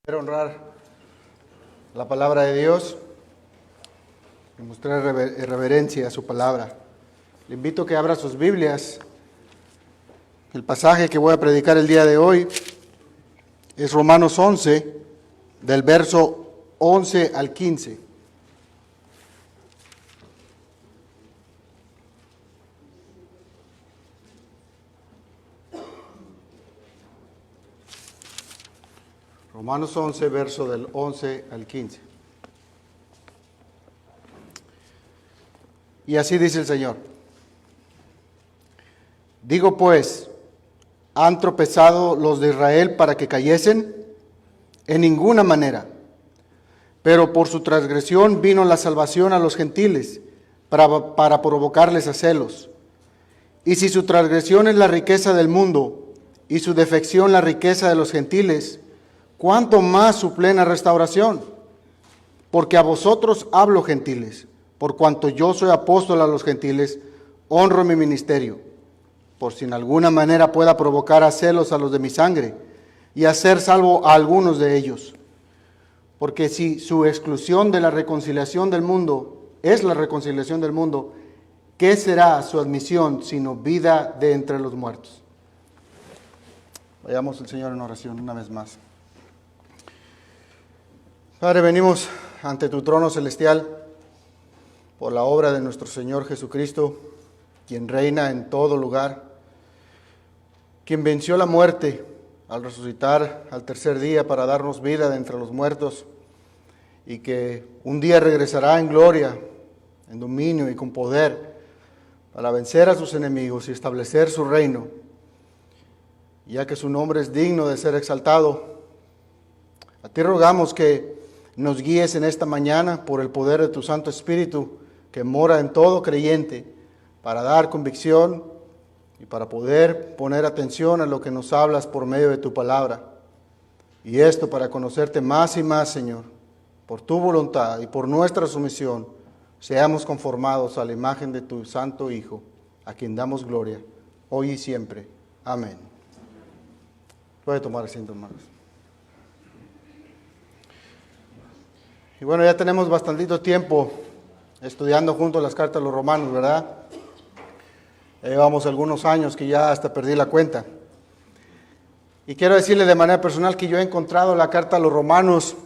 Quiero honrar la palabra de Dios y mostrar reverencia a su palabra. Le invito a que abra sus Biblias. El pasaje que voy a predicar el día de hoy es Romanos 11, del verso 11 al 15. Romanos 11, verso del 11 al 15. Y así dice el Señor. Digo pues, ¿han tropezado los de Israel para que cayesen? En ninguna manera. Pero por su transgresión vino la salvación a los gentiles, para provocarles a celos. Y si su transgresión es la riqueza del mundo, y su defección la riqueza de los gentiles, ¿cuánto más su plena restauración? Porque a vosotros hablo, gentiles, por cuanto yo soy apóstol a los gentiles, honro mi ministerio, por si en alguna manera pueda provocar a celos a los de mi sangre, y hacer salvo a algunos de ellos. Porque si su exclusión de la reconciliación del mundo es la reconciliación del mundo, ¿qué será su admisión sino vida de entre los muertos? Vayamos al Señor en oración una vez más. Padre, venimos ante tu trono celestial por la obra de nuestro Señor Jesucristo, quien reina en todo lugar, quien venció la muerte al resucitar al tercer día para darnos vida de entre los muertos, y que un día regresará en gloria, en dominio y con poder para vencer a sus enemigos y establecer su reino. Ya que su nombre es digno de ser exaltado, a ti rogamos que nos guíes en esta mañana por el poder de tu Santo Espíritu que mora en todo creyente, para dar convicción y para poder poner atención a lo que nos hablas por medio de tu palabra. Y esto para conocerte más y más, Señor, por tu voluntad y por nuestra sumisión, seamos conformados a la imagen de tu Santo Hijo, a quien damos gloria, hoy y siempre. Amén. Puede tomar asiento, hermanos. Y bueno, ya tenemos bastantito tiempo estudiando juntos las cartas de los romanos, ¿verdad? Llevamos algunos años que ya hasta perdí la cuenta. Y quiero decirle de manera personal que yo he encontrado la carta a los romanos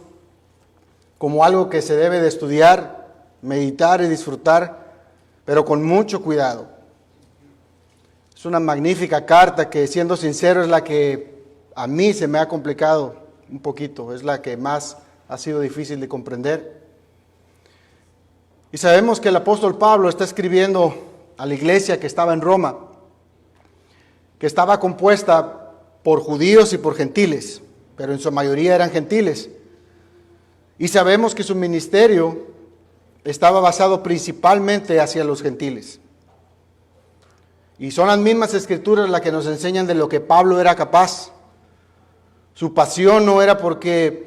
como algo que se debe de estudiar, meditar y disfrutar, pero con mucho cuidado. Es una magnífica carta que, siendo sincero, es la que a mí se me ha complicado un poquito, es la que más ha sido difícil de comprender. Y sabemos que el apóstol Pablo está escribiendo a la iglesia que estaba en Roma, que estaba compuesta por judíos y por gentiles, pero en su mayoría eran gentiles. Y sabemos que su ministerio estaba basado principalmente hacia los gentiles. Y son las mismas escrituras las que nos enseñan de lo que Pablo era capaz. Su pasión no era porque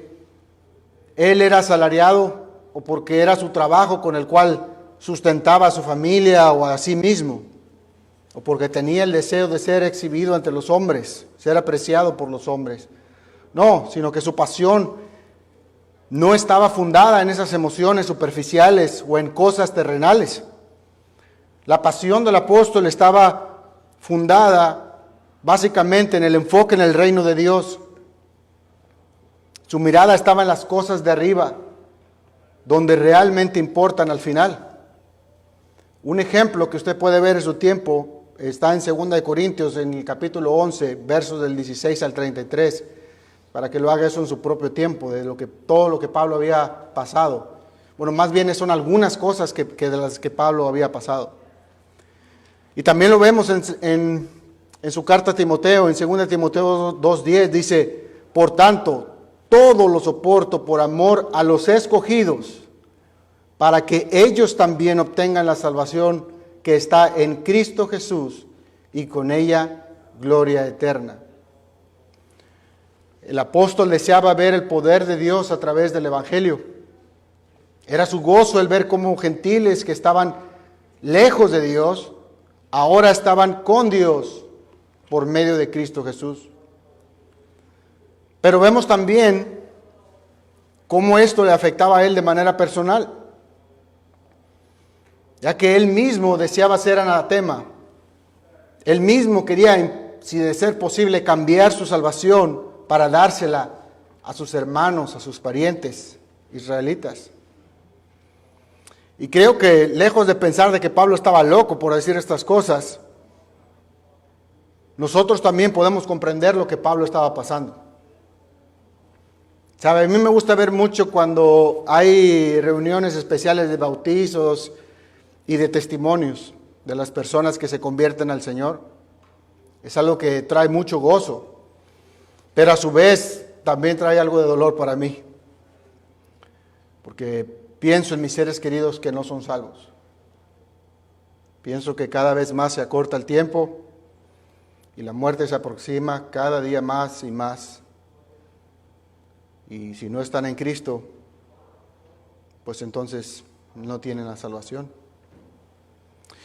él era asalariado o porque era su trabajo con el cual sustentaba a su familia o a sí mismo, o porque tenía el deseo de ser exhibido ante los hombres, ser apreciado por los hombres. No, sino que su pasión no estaba fundada en esas emociones superficiales o en cosas terrenales. La pasión del apóstol estaba fundada básicamente en el enfoque en el reino de Dios. Su mirada estaba en las cosas de arriba, donde realmente importan al final. Un ejemplo que usted puede ver en su tiempo está en 2 Corintios, en el capítulo 11, versos del 16 al 33, para que lo haga eso en su propio tiempo, de todo lo que Pablo había pasado. Bueno, más bien son algunas cosas que de las que Pablo había pasado. Y también lo vemos en su carta a Timoteo, en 2 Timoteo 2:10, dice: por tanto, todo lo soporto por amor a los escogidos, para que ellos también obtengan la salvación que está en Cristo Jesús y con ella gloria eterna. El apóstol deseaba ver el poder de Dios a través del Evangelio. Era su gozo el ver cómo gentiles que estaban lejos de Dios, ahora estaban con Dios por medio de Cristo Jesús. Pero vemos también cómo esto le afectaba a él de manera personal, ya que él mismo deseaba ser anatema. Él mismo quería, si de ser posible, cambiar su salvación para dársela a sus hermanos, a sus parientes israelitas. Y creo que lejos de pensar de que Pablo estaba loco por decir estas cosas, nosotros también podemos comprender lo que Pablo estaba pasando. ¿Sabe? A mí me gusta ver mucho cuando hay reuniones especiales de bautizos y de testimonios de las personas que se convierten al Señor. Es algo que trae mucho gozo, pero a su vez también trae algo de dolor para mí, porque pienso en mis seres queridos que no son salvos. Pienso que cada vez más se acorta el tiempo y la muerte se aproxima cada día más y más. Y si no están en Cristo, pues entonces no tienen la salvación.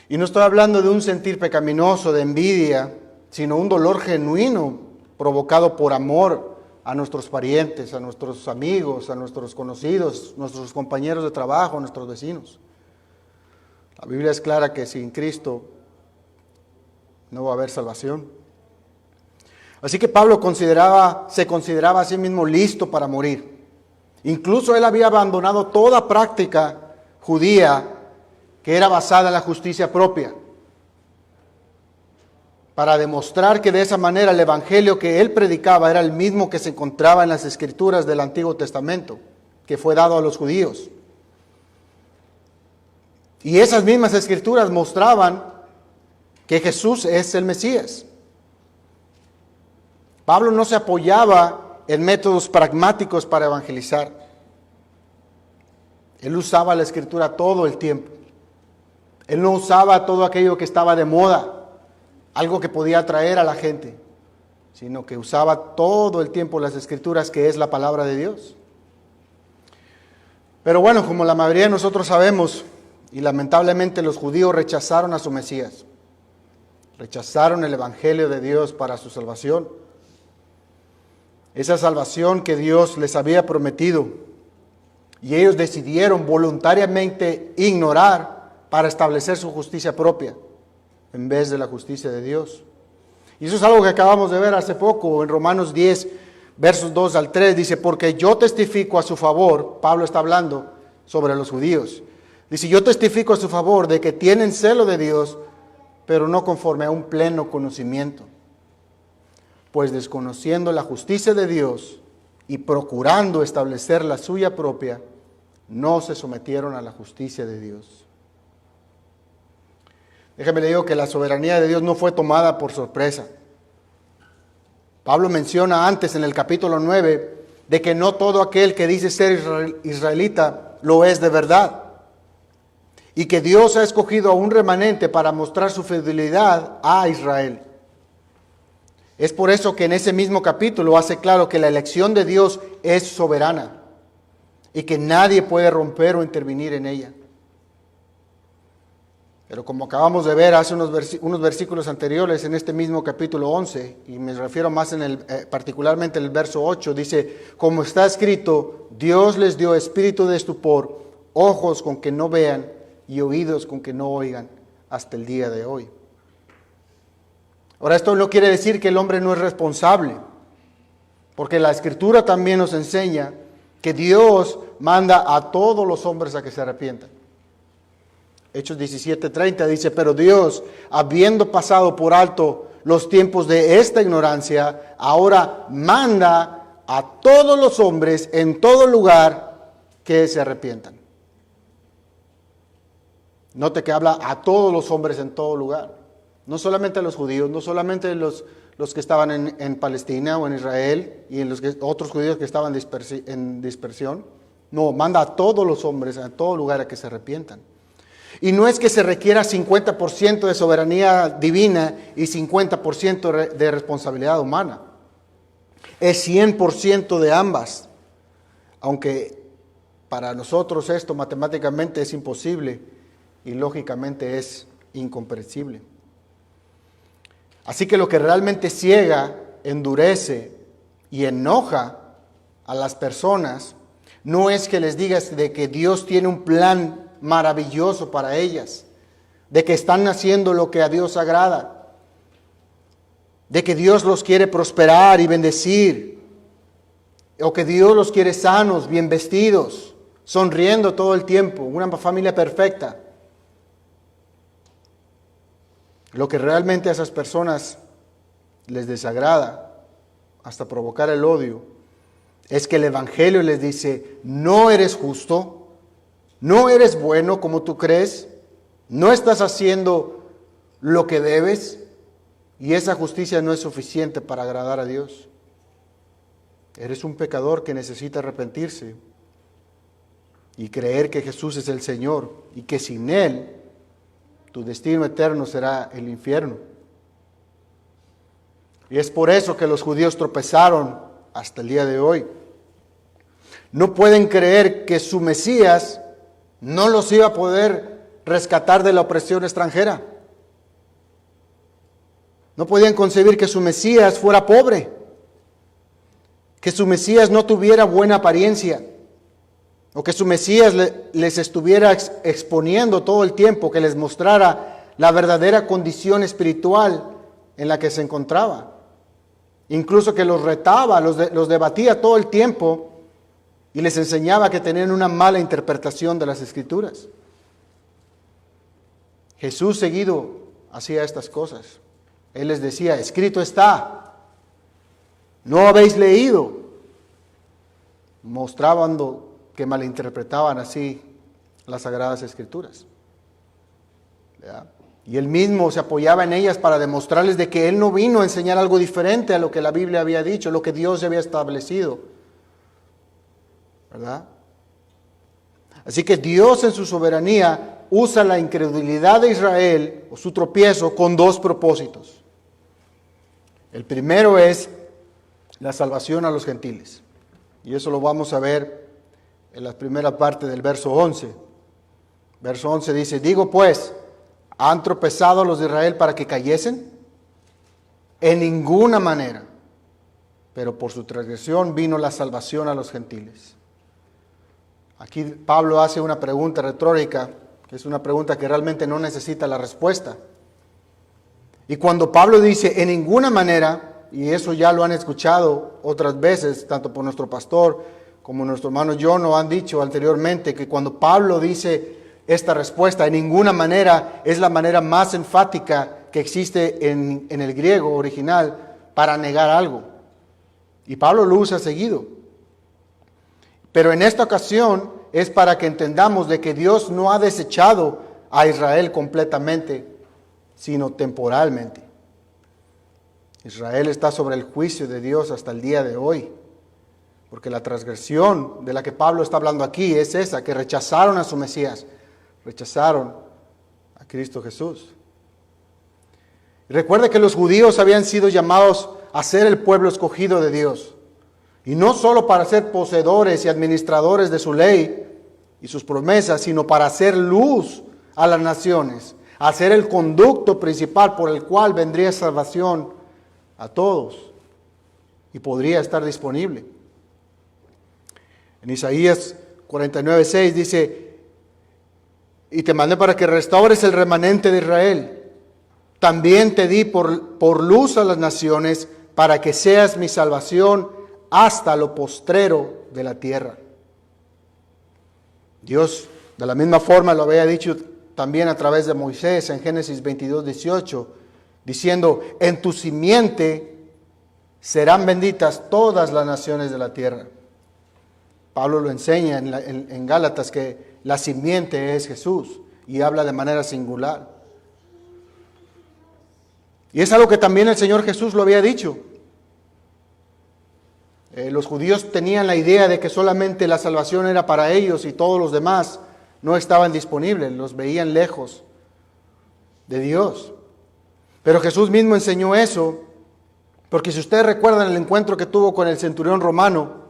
Y no estoy hablando de un sentir pecaminoso, de envidia, sino un dolor genuino provocado por amor a nuestros parientes, a nuestros amigos, a nuestros conocidos, nuestros compañeros de trabajo, a nuestros vecinos. La Biblia es clara que sin Cristo no va a haber salvación. Así que Pablo se consideraba a sí mismo listo para morir. Incluso él había abandonado toda práctica judía que era basada en la justicia propia, para demostrar que de esa manera el evangelio que él predicaba era el mismo que se encontraba en las escrituras del Antiguo Testamento, que fue dado a los judíos. Y esas mismas escrituras mostraban que Jesús es el Mesías. Pablo no se apoyaba en métodos pragmáticos para evangelizar. Él usaba la escritura todo el tiempo. Él no usaba todo aquello que estaba de moda, algo que podía atraer a la gente, sino que usaba todo el tiempo las escrituras, que es la palabra de Dios. Pero bueno, como la mayoría de nosotros sabemos, y lamentablemente los judíos rechazaron a su Mesías, rechazaron el evangelio de Dios para su salvación. Esa salvación que Dios les había prometido, y ellos decidieron voluntariamente ignorar para establecer su justicia propia en vez de la justicia de Dios. Y eso es algo que acabamos de ver hace poco en Romanos 10, versos 2 al 3, dice: porque yo testifico a su favor. Pablo está hablando sobre los judíos. Dice: yo testifico a su favor de que tienen celo de Dios, pero no conforme a un pleno conocimiento. Pues desconociendo la justicia de Dios y procurando establecer la suya propia, no se sometieron a la justicia de Dios. Déjeme le digo que la soberanía de Dios no fue tomada por sorpresa. Pablo menciona antes en el capítulo 9 de que no todo aquel que dice ser israelita lo es de verdad, y que Dios ha escogido a un remanente para mostrar su fidelidad a Israel. Es por eso que en ese mismo capítulo hace claro que la elección de Dios es soberana y que nadie puede romper o intervenir en ella. Pero como acabamos de ver hace unos versículos anteriores en este mismo capítulo 11, y me refiero más particularmente en el verso 8, dice: como está escrito, Dios les dio espíritu de estupor, ojos con que no vean y oídos con que no oigan, hasta el día de hoy. Ahora, esto no quiere decir que el hombre no es responsable, porque la Escritura también nos enseña que Dios manda a todos los hombres a que se arrepientan. Hechos 17:30 dice: pero Dios, habiendo pasado por alto los tiempos de esta ignorancia, ahora manda a todos los hombres en todo lugar que se arrepientan. Note que habla a todos los hombres en todo lugar. No solamente a los judíos, no solamente los que estaban en Palestina o en Israel y en otros judíos que estaban en dispersión. No, manda a todos los hombres en todo lugar a que se arrepientan. Y no es que se requiera 50% de soberanía divina y 50% de responsabilidad humana. Es 100% de ambas. Aunque para nosotros esto matemáticamente es imposible y lógicamente es incomprensible. Así que lo que realmente ciega, endurece y enoja a las personas no es que les digas de que Dios tiene un plan maravilloso para ellas, de que están haciendo lo que a Dios agrada, de que Dios los quiere prosperar y bendecir, o que Dios los quiere sanos, bien vestidos, sonriendo todo el tiempo, una familia perfecta. Lo que realmente a esas personas les desagrada, hasta provocar el odio, es que el Evangelio les dice: no eres justo, no eres bueno como tú crees, no estás haciendo lo que debes, y esa justicia no es suficiente para agradar a Dios. Eres un pecador que necesita arrepentirse y creer que Jesús es el Señor y que sin Él tu destino eterno será el infierno. Y es por eso que los judíos tropezaron hasta el día de hoy. No pueden creer que su Mesías no los iba a poder rescatar de la opresión extranjera. No podían concebir que su Mesías fuera pobre, que su Mesías no tuviera buena apariencia, o que su Mesías les estuviera exponiendo todo el tiempo, que les mostrara la verdadera condición espiritual en la que se encontraba. Incluso que los retaba, los debatía todo el tiempo y les enseñaba que tenían una mala interpretación de las Escrituras. Jesús seguido hacía estas cosas. Él les decía: escrito está, ¿no habéis leído? Mostraban que malinterpretaban así las Sagradas Escrituras. ¿Verdad? Y él mismo se apoyaba en ellas para demostrarles de que él no vino a enseñar algo diferente a lo que la Biblia había dicho, lo que Dios había establecido. ¿Verdad? Así que Dios en su soberanía usa la incredulidad de Israel, o su tropiezo, con dos propósitos. El primero es la salvación a los gentiles. Y eso lo vamos a ver en la primera parte del verso 11. Verso 11 dice: digo pues, ¿han tropezado los de Israel para que cayesen? En ninguna manera. Pero por su transgresión vino la salvación a los gentiles. Aquí Pablo hace una pregunta retórica, que es una pregunta que realmente no necesita la respuesta. Y cuando Pablo dice en ninguna manera, y eso ya lo han escuchado otras veces, tanto por nuestro pastor como nuestro hermano John lo han dicho anteriormente, que cuando Pablo dice esta respuesta, en ninguna manera, es la manera más enfática que existe en el griego original para negar algo. Y Pablo lo usa seguido. Pero en esta ocasión es para que entendamos de que Dios no ha desechado a Israel completamente, sino temporalmente. Israel está sobre el juicio de Dios hasta el día de hoy, porque la transgresión de la que Pablo está hablando aquí es esa, que rechazaron a su Mesías, rechazaron a Cristo Jesús. Y recuerde que los judíos habían sido llamados a ser el pueblo escogido de Dios, y no solo para ser poseedores y administradores de su ley y sus promesas, sino para hacer luz a las naciones, a ser el conducto principal por el cual vendría salvación a todos y podría estar disponible. En Isaías 49:6 dice: y te mandé para que restaures el remanente de Israel. También te di por luz a las naciones, para que seas mi salvación hasta lo postrero de la tierra. Dios de la misma forma lo había dicho también a través de Moisés en Génesis 22:18, diciendo: en tu simiente serán benditas todas las naciones de la tierra. Pablo lo enseña en Gálatas que la simiente es Jesús y habla de manera singular. Y es algo que también el Señor Jesús lo había dicho. Los judíos tenían la idea de que solamente la salvación era para ellos y todos los demás no estaban disponibles, los veían lejos de Dios. Pero Jesús mismo enseñó eso, porque si ustedes recuerdan el encuentro que tuvo con el centurión romano,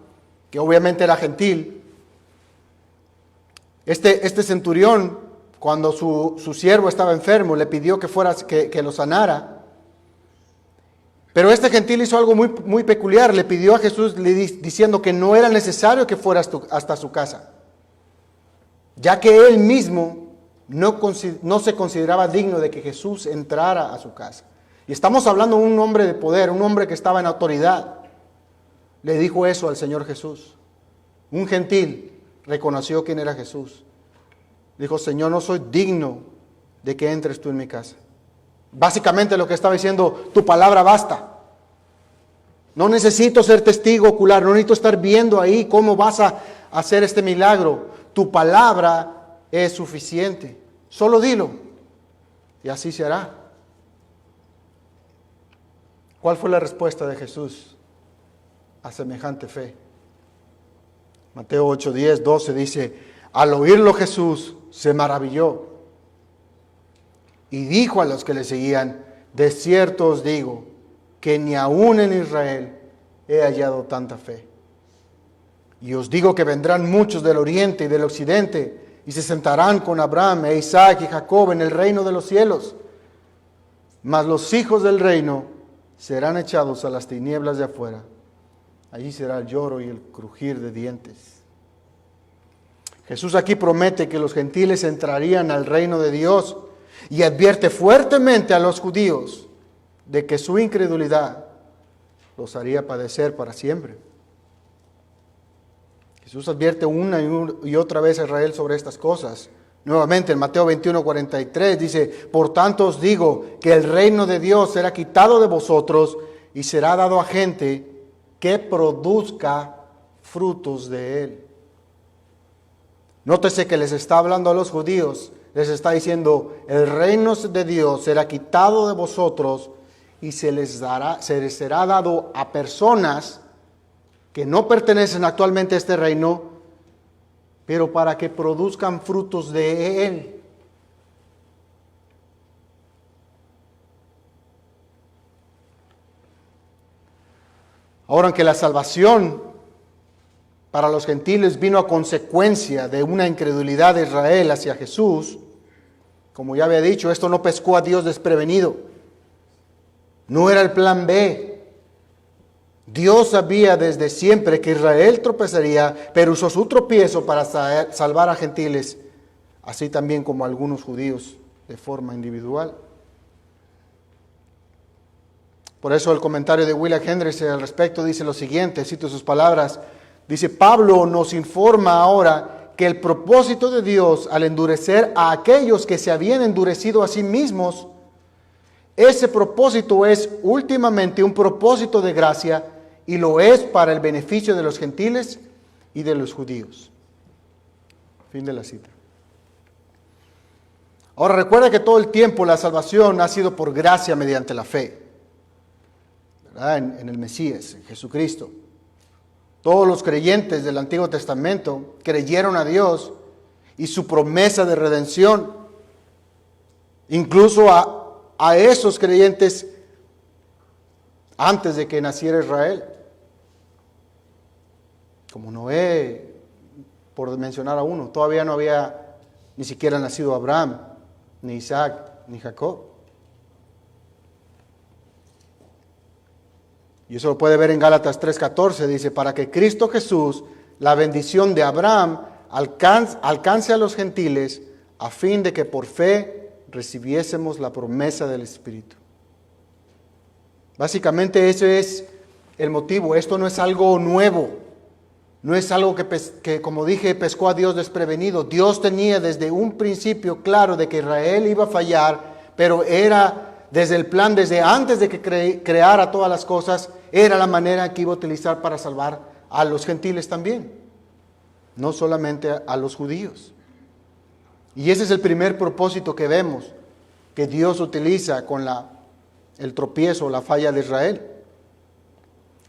que obviamente era gentil, este centurión, cuando su siervo estaba enfermo, le pidió que lo sanara. Pero este gentil hizo algo muy peculiar. Le pidió a Jesús diciendo que no era necesario que fuera hasta su casa, ya que él mismo no se consideraba digno de que Jesús entrara a su casa. Y estamos hablando de un hombre de poder, un hombre que estaba en autoridad. Le dijo eso al Señor Jesús. Un gentil reconoció quién era Jesús. Dijo: Señor, no soy digno de que entres tú en mi casa. Básicamente lo que estaba diciendo: tu palabra basta. No necesito ser testigo ocular, no necesito estar viendo ahí cómo vas a hacer este milagro. Tu palabra es suficiente. Solo dilo y así se hará. ¿Cuál fue la respuesta de Jesús a semejante fe? Mateo 8, 10, 12 dice: al oírlo Jesús se maravilló y dijo a los que le seguían: de cierto os digo que ni aún en Israel he hallado tanta fe. Y os digo que vendrán muchos del oriente y del occidente y se sentarán con Abraham e Isaac y Jacob en el reino de los cielos. Mas los hijos del reino serán echados a las tinieblas de afuera. Allí será el lloro y el crujir de dientes. Jesús aquí promete que los gentiles entrarían al reino de Dios y advierte fuertemente a los judíos de que su incredulidad los haría padecer para siempre. Jesús advierte una y otra vez a Israel sobre estas cosas. Nuevamente en Mateo 21:43 dice: por tanto os digo que el reino de Dios será quitado de vosotros y será dado a gente que produzca frutos de él. Nótese que les está hablando a los judíos, les está diciendo: el reino de Dios será quitado de vosotros y se les será dado a personas que no pertenecen actualmente a este reino, pero para que produzcan frutos de él. Ahora, aunque la salvación para los gentiles vino a consecuencia de una incredulidad de Israel hacia Jesús, como ya había dicho, esto no pescó a Dios desprevenido. No era el plan B. Dios sabía desde siempre que Israel tropezaría, pero usó su tropiezo para salvar a gentiles, así también como a algunos judíos de forma individual. Por eso el comentario de William Hendricks al respecto dice lo siguiente, cito sus palabras, dice: Pablo nos informa ahora que el propósito de Dios al endurecer a aquellos que se habían endurecido a sí mismos, ese propósito es últimamente un propósito de gracia y lo es para el beneficio de los gentiles y de los judíos. Fin de la cita. Ahora recuerda que todo el tiempo la salvación ha sido por gracia mediante la fe, ¿verdad? En el Mesías, en Jesucristo. Todos los creyentes del Antiguo Testamento creyeron a Dios y su promesa de redención. Incluso a esos creyentes antes de que naciera Israel. Como Noé, por mencionar a uno, todavía no había ni siquiera nacido Abraham, ni Isaac, ni Jacob. Y eso lo puede ver en Gálatas 3:14, dice: para que Cristo Jesús, la bendición de Abraham, alcance a los gentiles, a fin de que por fe recibiésemos la promesa del Espíritu. Básicamente ese es el motivo. Esto no es algo nuevo. No es algo que, como dije, pescó a Dios desprevenido. Dios tenía desde un principio claro de que Israel iba a fallar, pero era desde el plan, desde antes de que creara todas las cosas, era la manera que iba a utilizar para salvar a los gentiles también, no solamente a los judíos. Y ese es el primer propósito que vemos que Dios utiliza con el tropiezo, la falla de Israel.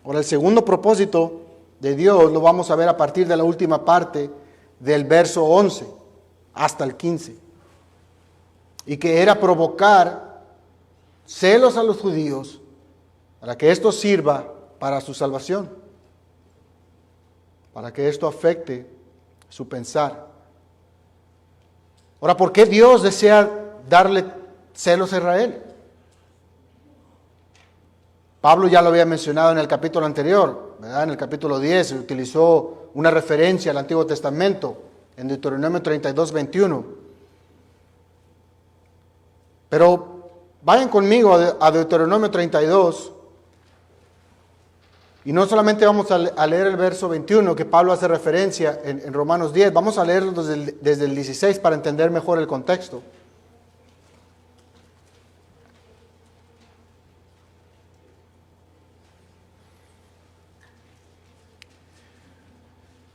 Ahora, el segundo propósito de Dios lo vamos a ver a partir de la última parte del verso 11 hasta el 15. Y que era provocar celos a los judíos para que esto sirva para su salvación, para que esto afecte su pensar. Ahora, ¿por qué Dios desea darle celos a Israel? Pablo ya lo había mencionado en el capítulo anterior, ¿verdad? En el capítulo 10 utilizó una referencia al Antiguo Testamento, en Deuteronomio 32, 21. Pero vayan conmigo a Deuteronomio 32, y no solamente vamos a leer el verso 21 que Pablo hace referencia en Romanos 10, vamos a leerlo desde el 16 para entender mejor el contexto.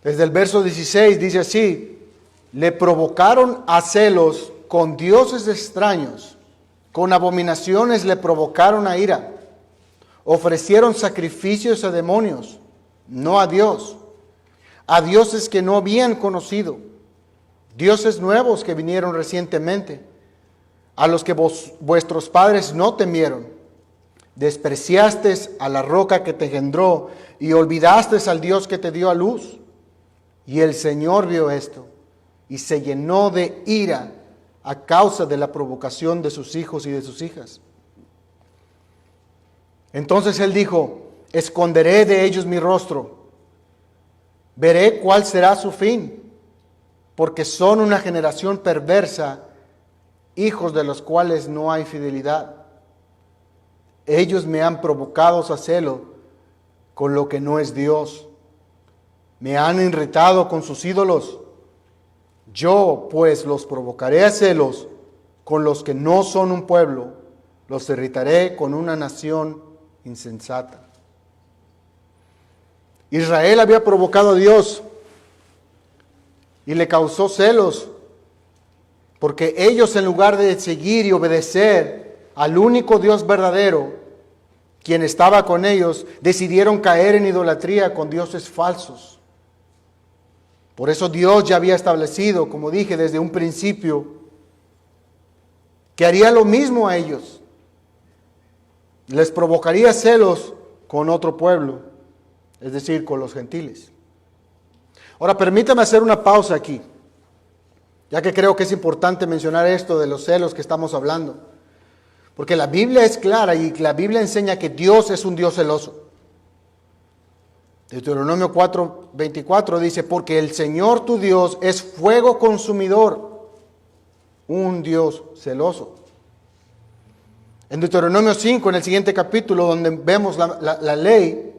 Desde el verso 16 dice así: le provocaron a celos con dioses extraños, con abominaciones le provocaron a ira, ofrecieron sacrificios a demonios, no a Dios, a dioses que no habían conocido, dioses nuevos que vinieron recientemente, a los que vuestros padres no temieron. Despreciasteis a la roca que te engendró y olvidasteis al Dios que te dio a luz. Y el Señor vio esto y se llenó de ira a causa de la provocación de sus hijos y de sus hijas. Entonces él dijo: esconderé de ellos mi rostro, veré cuál será su fin, porque son una generación perversa, hijos de los cuales no hay fidelidad. Ellos me han provocado a celo con lo que no es Dios. Me han irritado con sus ídolos. Yo, pues, los provocaré a celos con los que no son un pueblo. Los irritaré con una nación insensata. Israel había provocado a Dios y le causó celos, porque ellos, en lugar de seguir y obedecer al único Dios verdadero, quien estaba con ellos, decidieron caer en idolatría con dioses falsos. Por eso Dios ya había establecido, como dije desde un principio, que haría lo mismo a ellos. Les provocaría celos con otro pueblo, es decir, con los gentiles. Ahora, permítame hacer una pausa aquí, ya que creo que es importante mencionar esto de los celos que estamos hablando. Porque la Biblia es clara y la Biblia enseña que Dios es un Dios celoso. Deuteronomio 4:24 dice: porque el Señor tu Dios es fuego consumidor, un Dios celoso. En Deuteronomio 5, en el siguiente capítulo, donde vemos la ley,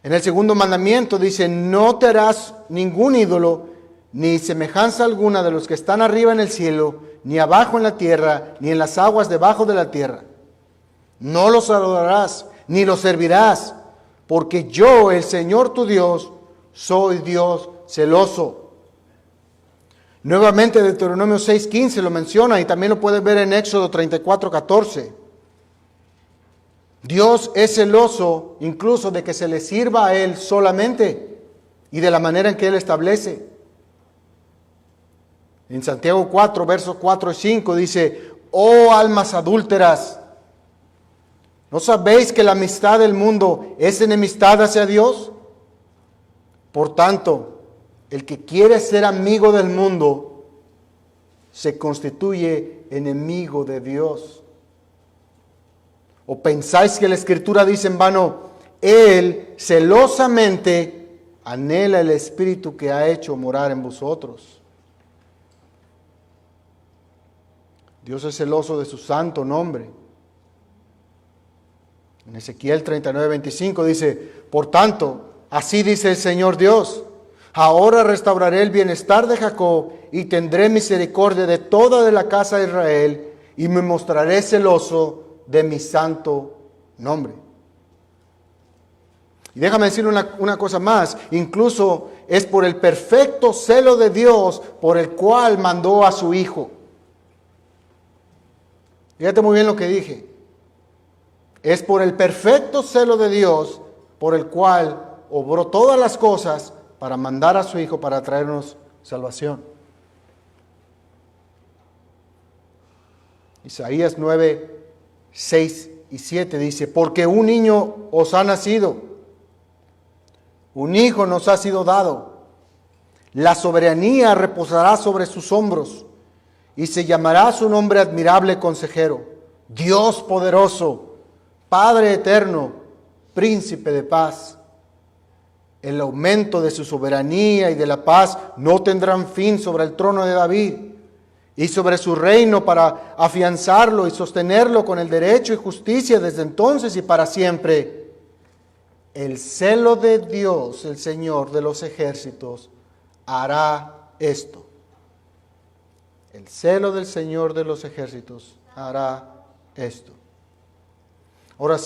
en el segundo mandamiento dice: no te harás ningún ídolo, ni semejanza alguna de los que están arriba en el cielo, ni abajo en la tierra, ni en las aguas debajo de la tierra. No los adorarás, ni los servirás, porque yo, el Señor tu Dios, soy Dios celoso. Nuevamente Deuteronomio 6:15 lo menciona, y también lo puedes ver en Éxodo 34:14. Dios es celoso incluso de que se le sirva a Él solamente y de la manera en que Él establece. En Santiago 4, versos 4 y 5 dice: oh almas adúlteras, ¿no sabéis que la amistad del mundo es enemistad hacia Dios? Por tanto, el que quiere ser amigo del mundo se constituye enemigo de Dios. ¿O pensáis que la Escritura dice en vano: Él celosamente anhela el Espíritu que ha hecho morar en vosotros? Dios es celoso de su santo nombre. En Ezequiel 39:25 dice: por tanto, así dice el Señor Dios: ahora restauraré el bienestar de Jacob y tendré misericordia de toda de la casa de Israel y me mostraré celoso de mi santo nombre. Y déjame decir una cosa más: incluso es por el perfecto celo de Dios por el cual mandó a su Hijo. Fíjate muy bien lo que dije. Es por el perfecto celo de Dios por el cual obró todas las cosas para mandar a su Hijo para traernos salvación. Isaías 9, 6 y 7 dice: porque un niño os ha nacido, un hijo nos ha sido dado, la soberanía reposará sobre sus hombros, y se llamará su nombre admirable consejero, Dios poderoso, Padre eterno, príncipe de paz. El aumento de su soberanía y de la paz no tendrán fin sobre el trono de David y sobre su reino para afianzarlo y sostenerlo con el derecho y justicia desde entonces y para siempre. El celo de Dios, el Señor de los ejércitos, hará esto. El celo del Señor de los ejércitos hará esto. Ahora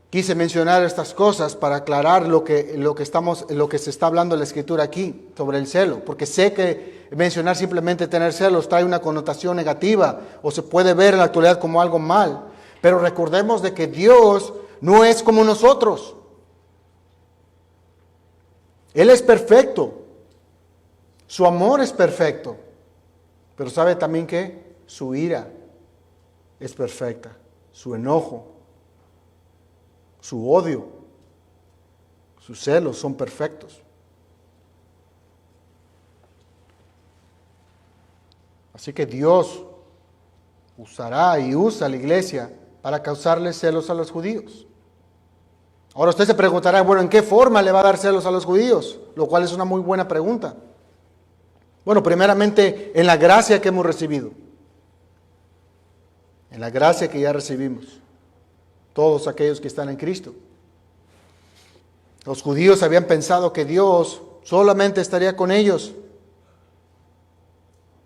quise mencionar estas cosas para aclarar lo que se está hablando en la Escritura aquí sobre el celo, porque sé que mencionar simplemente tener celos trae una connotación negativa o se puede ver en la actualidad como algo mal, pero recordemos de que Dios no es como nosotros. Él es perfecto, su amor es perfecto, pero ¿sabe también que su ira es perfecta, su enojo, su odio, sus celos son perfectos? Así que Dios usará y usa a la iglesia para causarle celos a los judíos. Ahora usted se preguntará, bueno, ¿en qué forma le va a dar celos a los judíos? Lo cual es una muy buena pregunta. Bueno, primeramente en la gracia que hemos recibido. En la gracia que ya recibimos. Todos aquellos que están en Cristo. Los judíos habían pensado que Dios solamente estaría con ellos.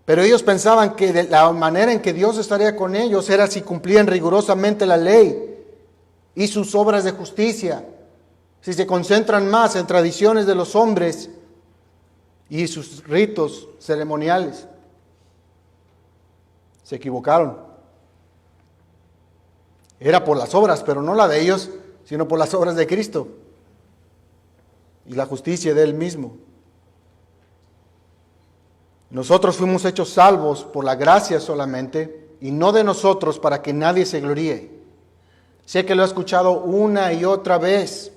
Pero ellos pensaban que la manera en que Dios estaría con ellos era si cumplían rigurosamente la ley y sus obras de justicia, si se concentran más en tradiciones de los hombres y sus ritos ceremoniales. Se equivocaron. Era por las obras, pero no la de ellos, sino por las obras de Cristo y la justicia de Él mismo. Nosotros fuimos hechos salvos por la gracia solamente y no de nosotros para que nadie se gloríe. Sé que lo he escuchado una y otra vez,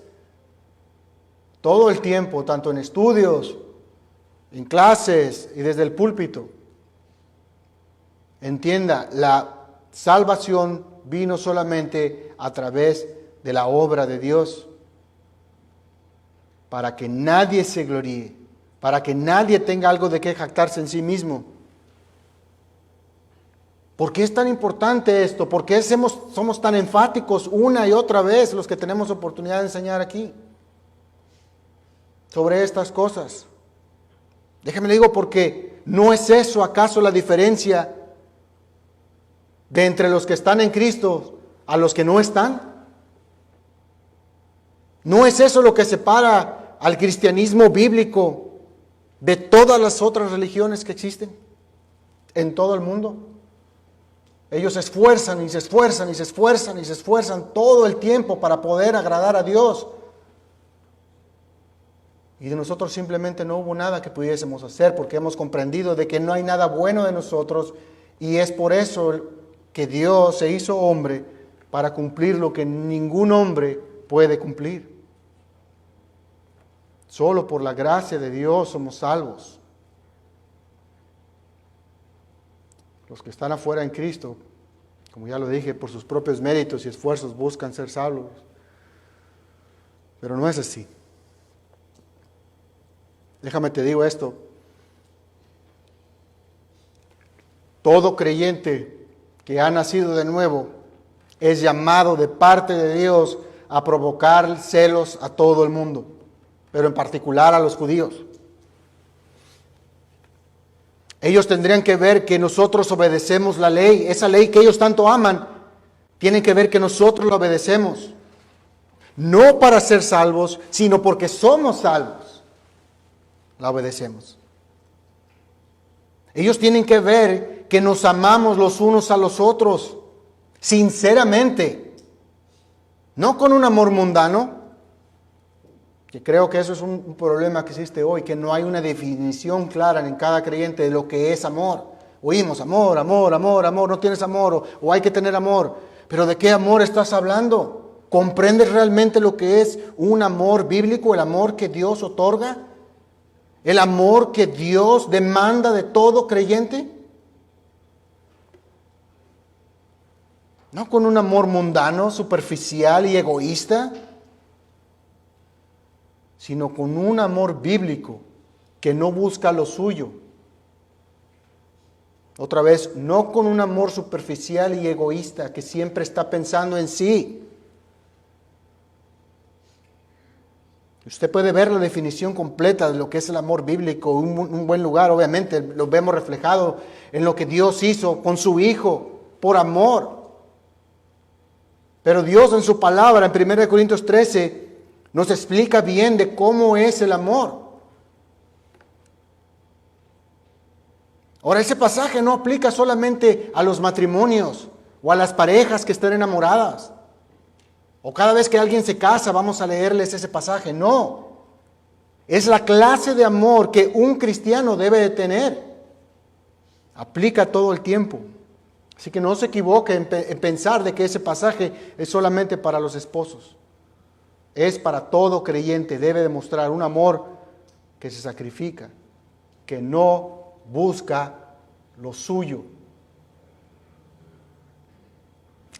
todo el tiempo, tanto en estudios, en clases y desde el púlpito. Entienda, la salvación vino solamente a través de la obra de Dios, para que nadie se gloríe, para que nadie tenga algo de qué jactarse en sí mismo. ¿Por qué es tan importante esto? ¿Por qué somos tan enfáticos una y otra vez los que tenemos oportunidad de enseñar aquí sobre estas cosas? Déjame le digo, porque ¿no es eso acaso la diferencia de entre los que están en Cristo a los que no están? ¿No es eso lo que separa al cristianismo bíblico de todas las otras religiones que existen en todo el mundo? Ellos se esfuerzan y se esfuerzan y se esfuerzan y se esfuerzan todo el tiempo para poder agradar a Dios. Y de nosotros simplemente no hubo nada que pudiésemos hacer, porque hemos comprendido de que no hay nada bueno de nosotros, y es por eso que Dios se hizo hombre, para cumplir lo que ningún hombre puede cumplir. Solo por la gracia de Dios somos salvos. Los que están afuera en Cristo, como ya lo dije, por sus propios méritos y esfuerzos buscan ser salvos. Pero no es así. Déjame te digo esto. Todo creyente que ha nacido de nuevo es llamado de parte de Dios a provocar celos a todo el mundo, pero en particular a los judíos. Ellos tendrían que ver que nosotros obedecemos la ley, esa ley que ellos tanto aman, tienen que ver que nosotros la obedecemos. No para ser salvos, sino porque somos salvos, la obedecemos. Ellos tienen que ver que nos amamos los unos a los otros, sinceramente, no con un amor mundano, que creo que eso es un problema que existe hoy, que no hay una definición clara en cada creyente de lo que es amor. Oímos amor, amor, amor, amor, no tienes amor, o hay que tener amor. Pero ¿de qué amor estás hablando? ¿Comprendes realmente lo que es un amor bíblico, el amor que Dios otorga? ¿El amor que Dios demanda de todo creyente? No con un amor mundano, superficial y egoísta, sino con un amor bíblico que no busca lo suyo. Otra vez, no con un amor superficial y egoísta que siempre está pensando en sí. Usted puede ver la definición completa de lo que es el amor bíblico, un buen lugar, obviamente, lo vemos reflejado en lo que Dios hizo con su Hijo, por amor. Pero Dios en su palabra, en 1 Corintios 13, nos explica bien de cómo es el amor. Ahora, ese pasaje no aplica solamente a los matrimonios o a las parejas que estén enamoradas. O cada vez que alguien se casa vamos a leerles ese pasaje. No. Es la clase de amor que un cristiano debe de tener. Aplica todo el tiempo. Así que no se equivoque en pensar de que ese pasaje es solamente para los esposos. Es para todo creyente. Debe demostrar un amor que se sacrifica, que no busca lo suyo.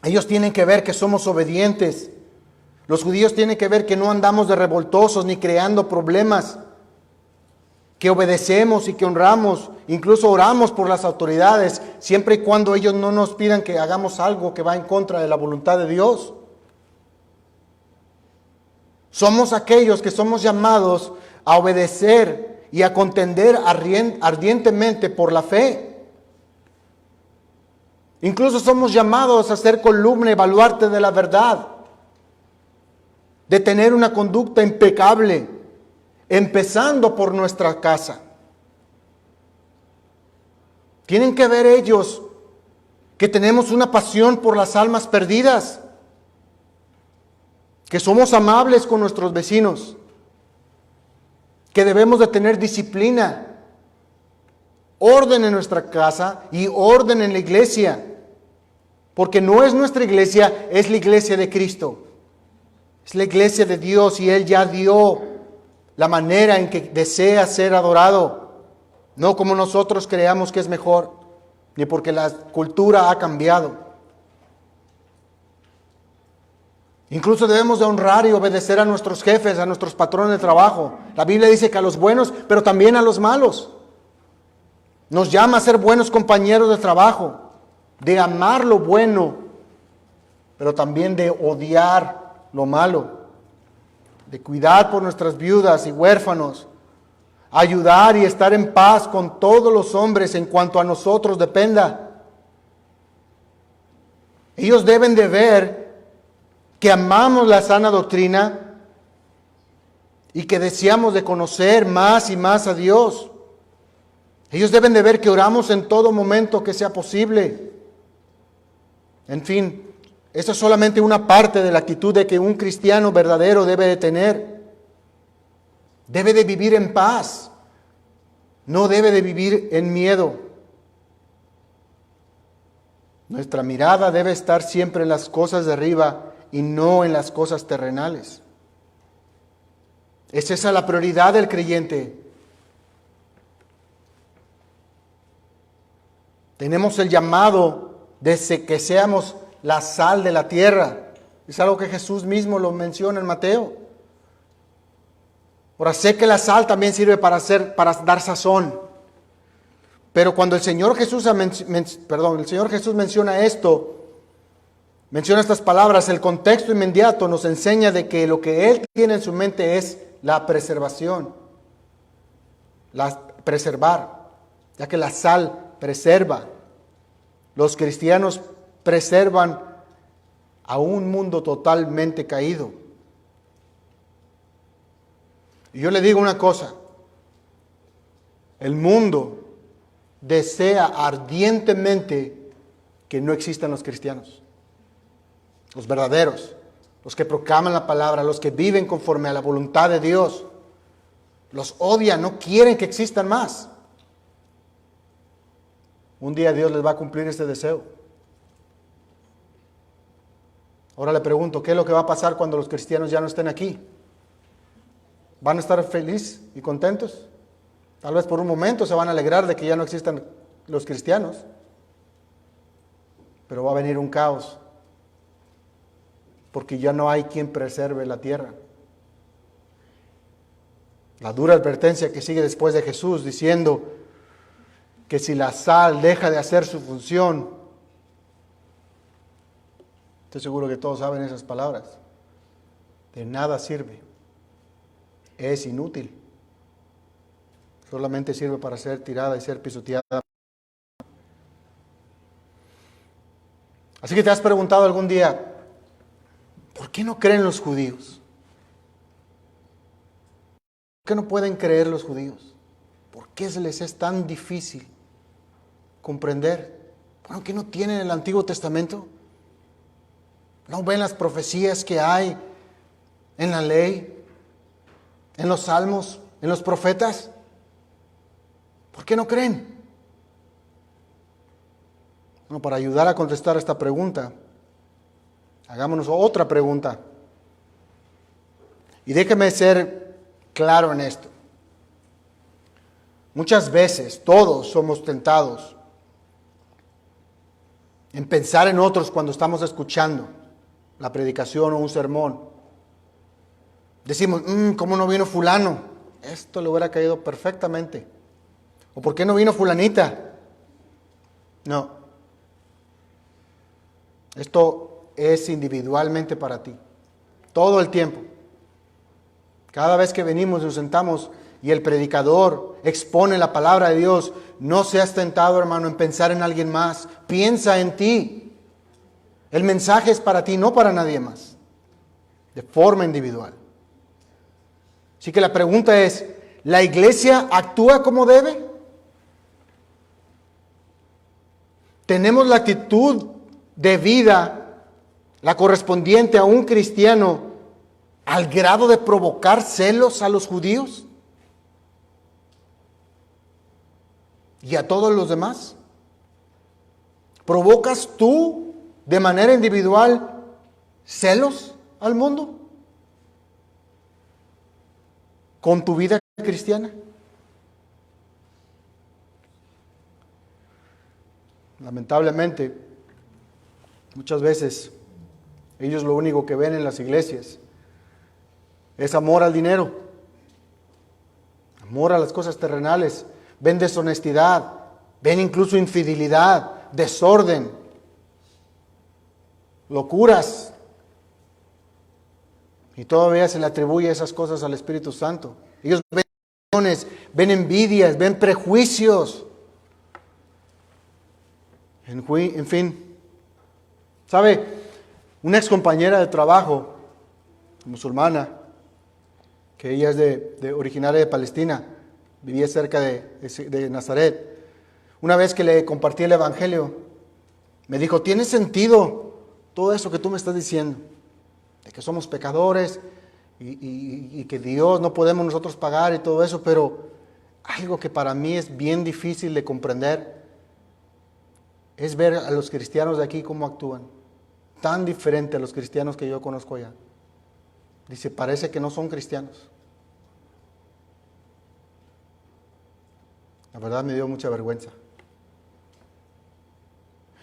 Ellos tienen que ver que somos obedientes. Los judíos tienen que ver que no andamos de revoltosos ni creando problemas, que obedecemos y que honramos, incluso oramos por las autoridades, siempre y cuando ellos no nos pidan que hagamos algo que va en contra de la voluntad de Dios. Somos aquellos que somos llamados a obedecer y a contender ardientemente por la fe. Incluso somos llamados a ser columna y baluarte de la verdad, de tener una conducta impecable, empezando por nuestra casa. Tienen que ver ellos que tenemos una pasión por las almas perdidas, que somos amables con nuestros vecinos, que debemos de tener disciplina, orden en nuestra casa y orden en la iglesia, porque no es nuestra iglesia, es la iglesia de Cristo. Es la iglesia de Dios y Él ya dio la manera en que desea ser adorado. No como nosotros creamos que es mejor, ni porque la cultura ha cambiado. Incluso debemos de honrar y obedecer a nuestros jefes, a nuestros patrones de trabajo. La Biblia dice que a los buenos, pero también a los malos. Nos llama a ser buenos compañeros de trabajo, de amar lo bueno, pero también de odiar lo malo, de cuidar por nuestras viudas y huérfanos, ayudar y estar en paz con todos los hombres en cuanto a nosotros dependa. Ellos deben de ver que amamos la sana doctrina y que deseamos de conocer más y más a Dios. Ellos deben de ver que oramos en todo momento que sea posible. En fin, esa es solamente una parte de la actitud de que un cristiano verdadero debe de tener. Debe de vivir en paz. No debe de vivir en miedo. Nuestra mirada debe estar siempre en las cosas de arriba y no en las cosas terrenales. Es esa la prioridad del creyente. Tenemos el llamado de que seamos la sal de la tierra. Es algo que Jesús mismo lo menciona en Mateo. Ahora sé que la sal también sirve para dar sazón. Pero cuando el Señor Jesús menciona esto, menciona estas palabras, el contexto inmediato nos enseña de que lo que Él tiene en su mente es la preservación. Preservar, ya que la sal preserva. Los cristianos preservan a un mundo totalmente caído. Y yo le digo una cosa, el mundo desea ardientemente que no existan los cristianos, los verdaderos, los que proclaman la palabra, los que viven conforme a la voluntad de Dios. Los odian, no quieren que existan más. Un día Dios les va a cumplir este deseo. Ahora le pregunto, ¿qué es lo que va a pasar cuando los cristianos ya no estén aquí? ¿Van a estar felices y contentos? Tal vez por un momento se van a alegrar de que ya no existan los cristianos. Pero va a venir un caos porque ya no hay quien preserve la tierra. La dura advertencia que sigue después de Jesús diciendo que si la sal deja de hacer su función, estoy seguro que todos saben esas palabras, de nada sirve, es inútil, solamente sirve para ser tirada y ser pisoteada. Así que te has preguntado algún día, ¿por qué no creen los judíos? ¿Por qué no pueden creer los judíos? ¿Por qué se les es tan difícil comprender? Bueno, ¿qué no tienen el Antiguo Testamento? ¿No ven las profecías que hay en la ley, en los salmos, en los profetas? ¿Por qué no creen? Bueno, para ayudar a contestar esta pregunta, hagámonos otra pregunta. Y déjeme ser claro en esto. Muchas veces todos somos tentados en pensar en otros cuando estamos escuchando la predicación o un sermón. Decimos, ¿cómo no vino fulano? Esto le hubiera caído perfectamente. ¿O por qué no vino fulanita? No. Esto es individualmente para ti. Todo el tiempo. Cada vez que venimos y nos sentamos y el predicador expone la palabra de Dios, no seas tentado, hermano, en pensar en alguien más. Piensa en ti. El mensaje es para ti, no para nadie más. De forma individual. Así que la pregunta es, ¿la iglesia actúa como debe? ¿Tenemos la actitud de vida, la correspondiente a un cristiano, al grado de provocar celos a los judíos y a todos los demás? ¿Provocas tú de manera individual celos al mundo con tu vida cristiana? Lamentablemente, muchas veces ellos lo único que ven en las iglesias es amor al dinero, amor a las cosas terrenales. Ven deshonestidad, ven incluso infidelidad, desorden, locuras. Y todavía se le atribuye esas cosas al Espíritu Santo. Ellos ven envidias, ven prejuicios. En fin, ¿sabe? Una ex compañera de trabajo, musulmana, que ella es originaria de Palestina, vivía cerca de Nazaret. Una vez que le compartí el Evangelio, me dijo, ¿tiene sentido todo eso que tú me estás diciendo? De que somos pecadores y que Dios no podemos nosotros pagar y todo eso, pero algo que para mí es bien difícil de comprender es ver a los cristianos de aquí cómo actúan. Tan diferente a los cristianos que yo conozco allá. Dice, parece que no son cristianos. La verdad me dio mucha vergüenza.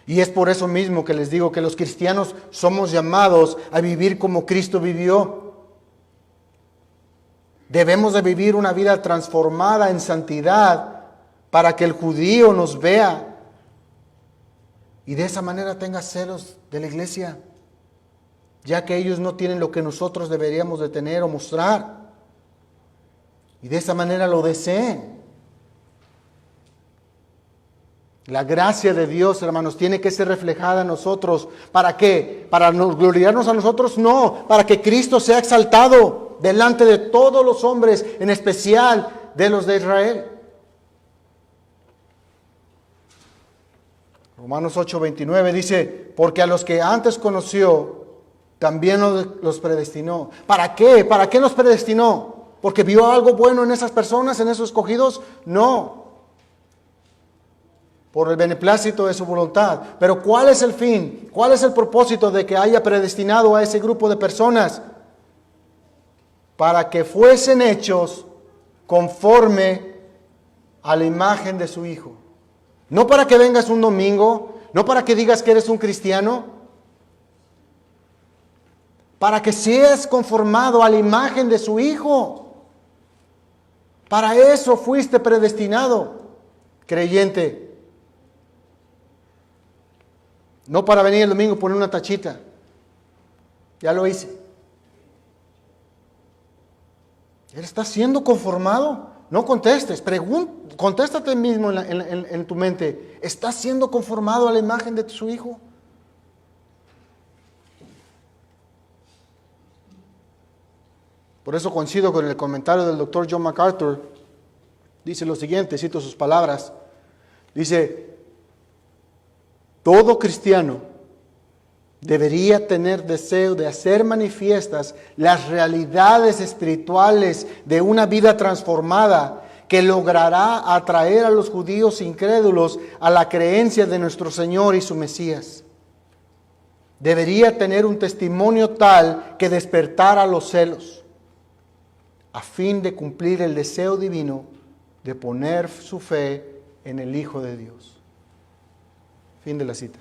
Y es por eso mismo que les digo que los cristianos somos llamados a vivir como Cristo vivió. Debemos de vivir una vida transformada en santidad para que el judío nos vea y de esa manera tenga celos de la iglesia, ya que ellos no tienen lo que nosotros deberíamos de tener o mostrar, y de esa manera lo deseen. La gracia de Dios, hermanos, tiene que ser reflejada en nosotros. ¿Para qué? ¿Para gloriarnos a nosotros? No, para que Cristo sea exaltado delante de todos los hombres, en especial de los de Israel. Romanos 8:29 dice, porque a los que antes conoció, también los predestinó. ¿Para qué? ¿Para qué los predestinó? ¿Porque vio algo bueno en esas personas, en esos escogidos? No. Por el beneplácito de su voluntad. Pero ¿cuál es el fin? ¿Cuál es el propósito de que haya predestinado a ese grupo de personas? Para que fuesen hechos conforme a la imagen de su Hijo. No para que vengas un domingo, no para que digas que eres un cristiano, para que seas conformado a la imagen de su Hijo. Para eso fuiste predestinado, creyente. No para venir el domingo y poner una tachita. Ya lo hice. ¿Él está siendo conformado? No contestes, contéstate mismo en tu mente. ¿Estás siendo conformado a la imagen de su Hijo? Por eso coincido con el comentario del doctor John MacArthur. Dice lo siguiente, cito sus palabras. Dice, todo cristiano debería tener deseo de hacer manifiestas las realidades espirituales de una vida transformada que logrará atraer a los judíos incrédulos a la creencia de nuestro Señor y su Mesías. Debería tener un testimonio tal que despertara los celos, a fin de cumplir el deseo divino de poner su fe en el Hijo de Dios. Fin de la cita.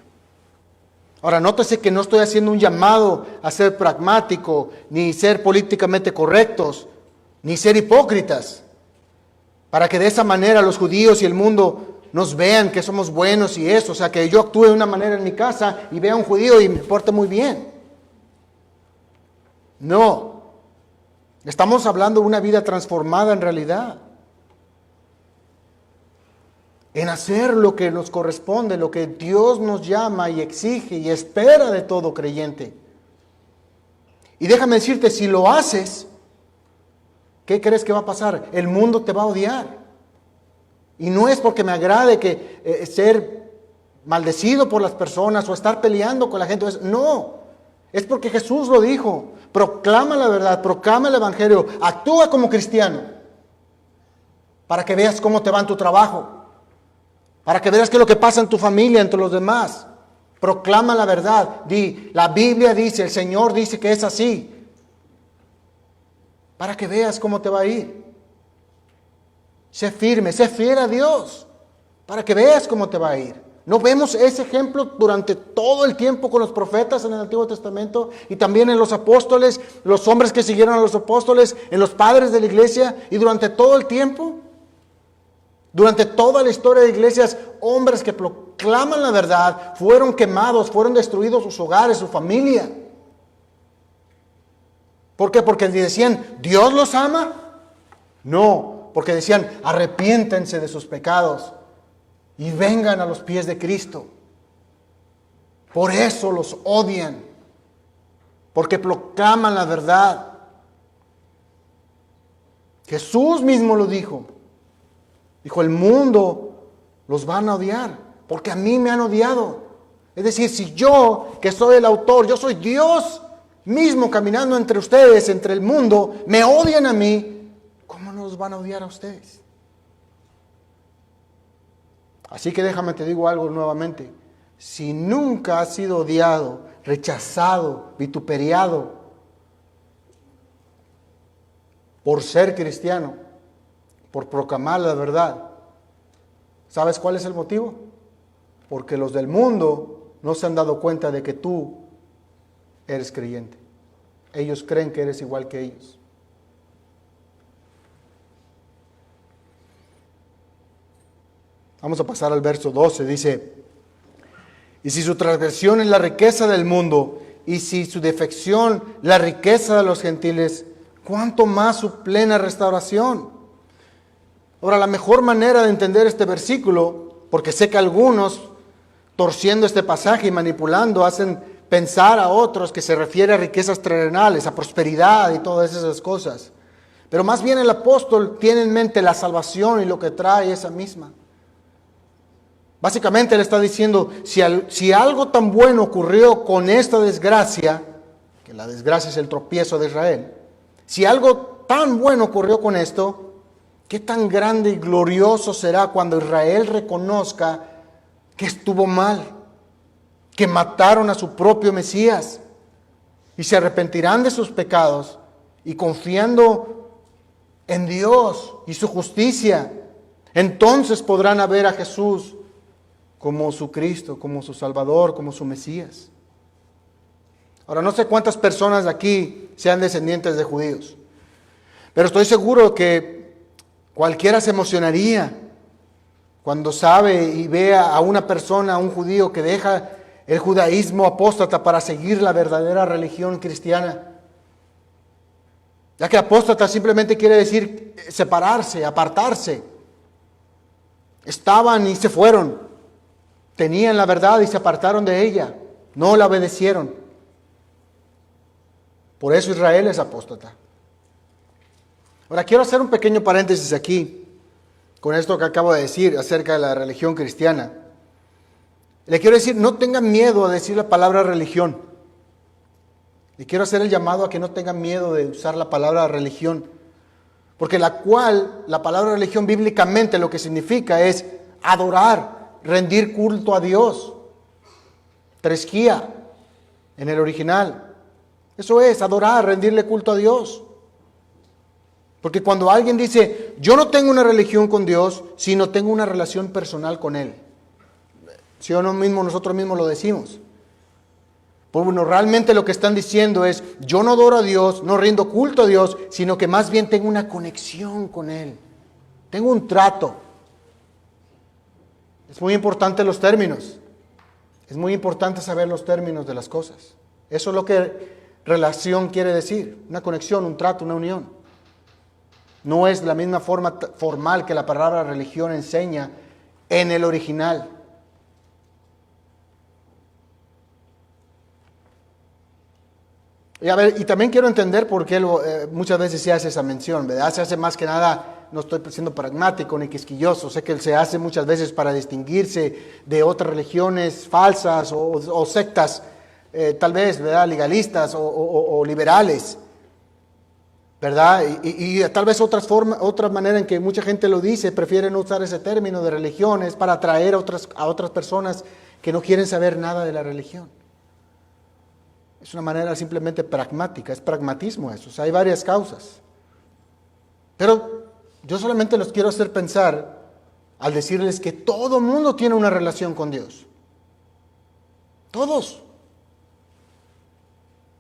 Ahora, nótese que no estoy haciendo un llamado a ser pragmático, ni ser políticamente correctos, ni ser hipócritas, para que de esa manera los judíos y el mundo nos vean que somos buenos y eso. O sea, que yo actúe de una manera en mi casa y vea a un judío y me porte muy bien. No. Estamos hablando de una vida transformada en realidad. En hacer lo que nos corresponde, lo que Dios nos llama y exige y espera de todo creyente. Y déjame decirte, si lo haces, ¿qué crees que va a pasar? El mundo te va a odiar. Y no es porque me agrade que ser maldecido por las personas o estar peleando con la gente. No, es porque Jesús lo dijo. Proclama la verdad, proclama el evangelio, actúa como cristiano para que veas cómo te va en tu trabajo. Para que veas qué es lo que pasa en tu familia, entre los demás. Proclama la verdad. La Biblia dice, el Señor dice que es así. Para que veas cómo te va a ir. Sé firme, sé fiel a Dios. Para que veas cómo te va a ir. ¿No vemos ese ejemplo durante todo el tiempo con los profetas en el Antiguo Testamento? Y también en los apóstoles, los hombres que siguieron a los apóstoles, en los padres de la iglesia. Y durante todo el tiempo. Durante toda la historia de iglesias, hombres que proclaman la verdad fueron quemados, fueron destruidos sus hogares, su familia. ¿Por qué? Porque decían, ¿Dios los ama? No, porque decían, arrepiéntense de sus pecados y vengan a los pies de Cristo. Por eso los odian, porque proclaman la verdad. Jesús mismo lo dijo. Dijo, el mundo los van a odiar, porque a mí me han odiado. Es decir, si yo, que soy el autor, yo soy Dios mismo caminando entre ustedes, entre el mundo, me odian a mí, ¿cómo no los van a odiar a ustedes? Así que déjame te digo algo nuevamente. Si nunca has sido odiado, rechazado, vituperiado por ser cristiano, por proclamar la verdad, ¿sabes cuál es el motivo? Porque los del mundo no se han dado cuenta de que tú eres creyente. Ellos creen que eres igual que ellos. Vamos a pasar al verso 12, dice, y si su transgresión es la riqueza del mundo, y si su defección la riqueza de los gentiles, ¿cuánto más su plena restauración? Ahora, la mejor manera de entender este versículo, porque sé que algunos, torciendo este pasaje y manipulando, hacen pensar a otros que se refiere a riquezas terrenales, a prosperidad y todas esas cosas. Pero más bien el apóstol tiene en mente la salvación y lo que trae esa misma. Básicamente él está diciendo, si algo tan bueno ocurrió con esta desgracia, que la desgracia es el tropiezo de Israel, si algo tan bueno ocurrió con esto, ¿qué tan grande y glorioso será cuando Israel reconozca que estuvo mal, que mataron a su propio Mesías y se arrepentirán de sus pecados y confiando en Dios y su justicia, entonces podrán ver a Jesús como su Cristo, como su Salvador, como su Mesías? Ahora, no sé cuántas personas aquí sean descendientes de judíos, pero estoy seguro que cualquiera se emocionaría cuando sabe y ve a una persona, a un judío que deja el judaísmo apóstata para seguir la verdadera religión cristiana. Ya que apóstata simplemente quiere decir separarse, apartarse. Estaban y se fueron. Tenían la verdad y se apartaron de ella. No la obedecieron. Por eso Israel es apóstata. Ahora quiero hacer un pequeño paréntesis aquí con esto que acabo de decir acerca de la religión cristiana. Le quiero decir, no tengan miedo a decir la palabra religión. Le quiero hacer el llamado a que no tengan miedo de usar la palabra religión. Porque la palabra religión bíblicamente lo que significa es adorar, rendir culto a Dios. Tresquía en el original. Eso es, adorar, rendirle culto a Dios. Porque cuando alguien dice, yo no tengo una religión con Dios, sino tengo una relación personal con Él. Si o no mismo, nosotros mismos lo decimos. Pues bueno, realmente lo que están diciendo es, yo no adoro a Dios, no rindo culto a Dios, sino que más bien tengo una conexión con Él. Tengo un trato. Es muy importante los términos. Es muy importante saber los términos de las cosas. Eso es lo que relación quiere decir. Una conexión, un trato, una unión. No es la misma forma formal que la palabra religión enseña en el original. Y también quiero entender por qué muchas veces se hace esa mención, ¿verdad? Se hace más que nada, no estoy siendo pragmático ni quisquilloso, sé que se hace muchas veces para distinguirse de otras religiones falsas o sectas, tal vez, ¿verdad? Legalistas o liberales, ¿verdad? Y tal vez otra manera en que mucha gente lo dice, prefieren usar ese término de religiones para atraer a otras personas que no quieren saber nada de la religión. Es una manera simplemente pragmática, es pragmatismo eso. O sea, hay varias causas. Pero yo solamente los quiero hacer pensar al decirles que todo mundo tiene una relación con Dios. Todos.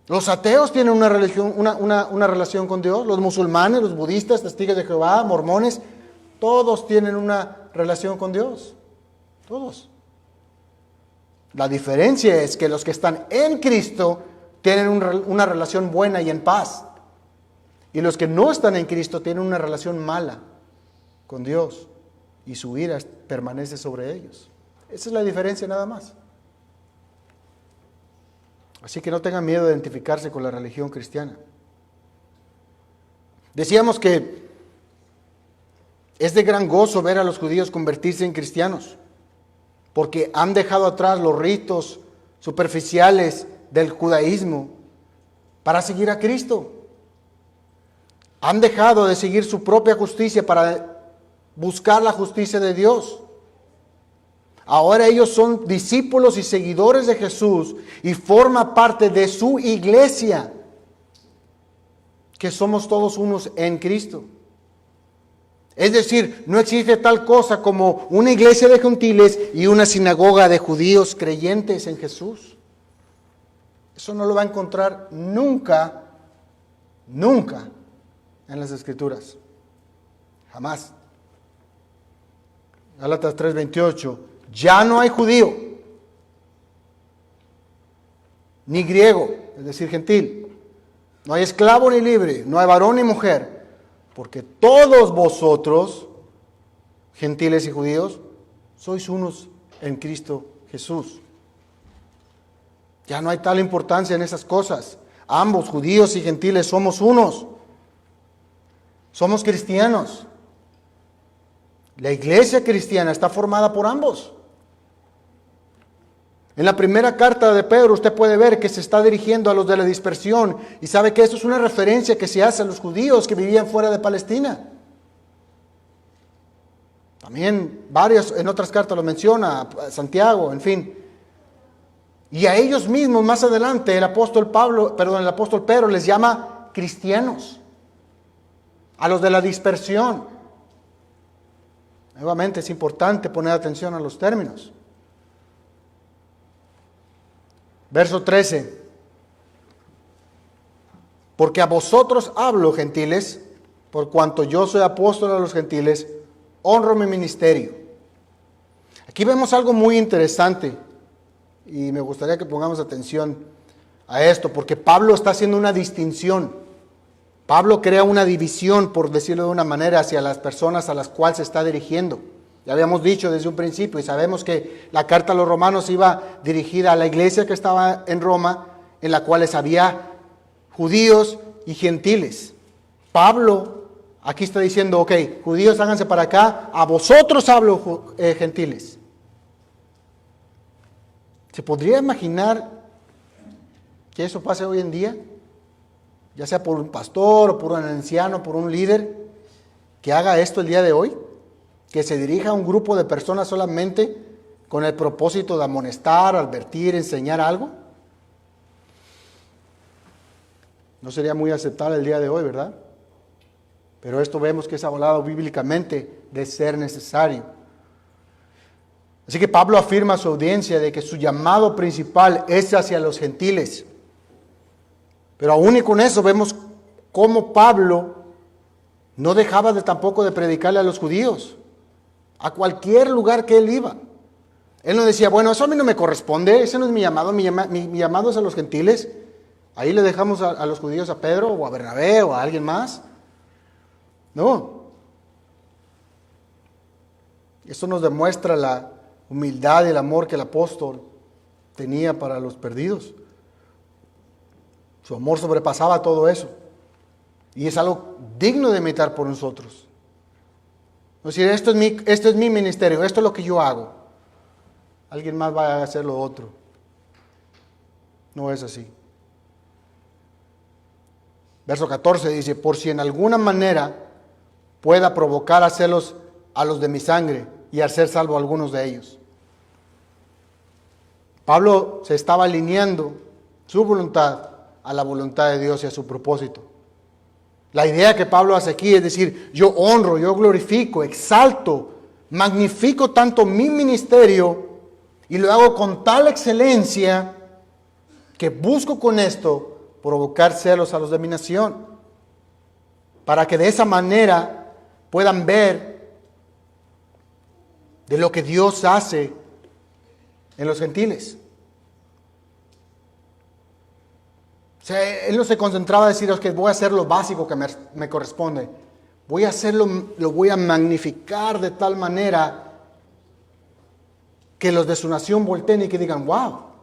Los ateos tienen una relación con Dios. Los musulmanes, los budistas, testigos de Jehová, mormones, todos tienen una relación con Dios. Todos. La diferencia es que los que están en Cristo tienen una relación buena y en paz. Y los que no están en Cristo tienen una relación mala con Dios. Y su ira permanece sobre ellos. Esa es la diferencia nada más. Así que no tengan miedo de identificarse con la religión cristiana. Decíamos que es de gran gozo ver a los judíos convertirse en cristianos. Porque han dejado atrás los ritos superficiales del judaísmo para seguir a Cristo. Han dejado de seguir su propia justicia para buscar la justicia de Dios. Ahora ellos son discípulos y seguidores de Jesús y forman parte de su iglesia, que somos todos unos en Cristo. Es decir, no existe tal cosa como una iglesia de gentiles y una sinagoga de judíos creyentes en Jesús. Eso no lo va a encontrar nunca en las Escrituras. Jamás. Gálatas 3:28. Ya no hay judío, ni griego, es decir, gentil. No hay esclavo ni libre, no hay varón ni mujer, porque todos vosotros, gentiles y judíos, sois unos en Cristo Jesús. Ya no hay tal importancia en esas cosas. Ambos, judíos y gentiles, somos unos. Somos cristianos. La iglesia cristiana está formada por ambos. En la primera carta de Pedro usted puede ver que se está dirigiendo a los de la dispersión y sabe que eso es una referencia que se hace a los judíos que vivían fuera de Palestina. También en otras cartas lo menciona, Santiago, en fin. Y a ellos mismos más adelante el apóstol Pedro les llama cristianos, a los de la dispersión. Nuevamente es importante poner atención a los términos. Verso 13. porque a vosotros hablo, gentiles, por cuanto yo soy apóstol a los gentiles, honro mi ministerio. Aquí vemos algo muy interesante y me gustaría que pongamos atención a esto, porque Pablo está haciendo una distinción. Pablo crea una división, por decirlo de una manera, hacia las personas a las cuales se está dirigiendo. Ya habíamos dicho desde un principio y sabemos que la carta a los romanos iba dirigida a la iglesia que estaba en Roma, en la cual había judíos y gentiles. Pablo aquí está diciendo, ok, judíos háganse para acá, a vosotros hablo, gentiles. ¿Se podría imaginar que eso pase hoy en día? Ya sea por un pastor, o por un anciano, por un líder, que haga esto el día de hoy, que se dirija a un grupo de personas solamente con el propósito de amonestar, advertir, enseñar algo. No sería muy aceptable el día de hoy, ¿verdad? Pero esto vemos que es hablado bíblicamente de ser necesario. Así que Pablo afirma a su audiencia de que su llamado principal es hacia los gentiles. Pero aún y con eso vemos cómo Pablo no dejaba tampoco de predicarle a los judíos, a cualquier lugar que él iba. Él no decía, bueno, eso a mí no me corresponde, ese no es mi llamado, mi llamado es a los gentiles. Ahí le dejamos a los judíos a Pedro o a Bernabé o a alguien más. No. Esto nos demuestra la humildad y el amor que el apóstol tenía para los perdidos. Su amor sobrepasaba todo eso. Y es algo digno de imitar por nosotros. Es decir, esto es mi ministerio, esto es lo que yo hago. Alguien más va a hacer lo otro. No es así. Verso 14 dice, por si en alguna manera pueda provocar a celos a los de mi sangre y hacer salvo a algunos de ellos. Pablo se estaba alineando su voluntad a la voluntad de Dios y a su propósito. La idea que Pablo hace aquí es decir, yo honro, yo glorifico, exalto, magnifico tanto mi ministerio y lo hago con tal excelencia que busco con esto provocar celos a los de mi nación, para que de esa manera puedan ver de lo que Dios hace en los gentiles. O sea, él no se concentraba en decir, que voy a hacer lo básico que me corresponde. Voy a hacerlo, lo voy a magnificar de tal manera que los de su nación volteen y que digan, wow,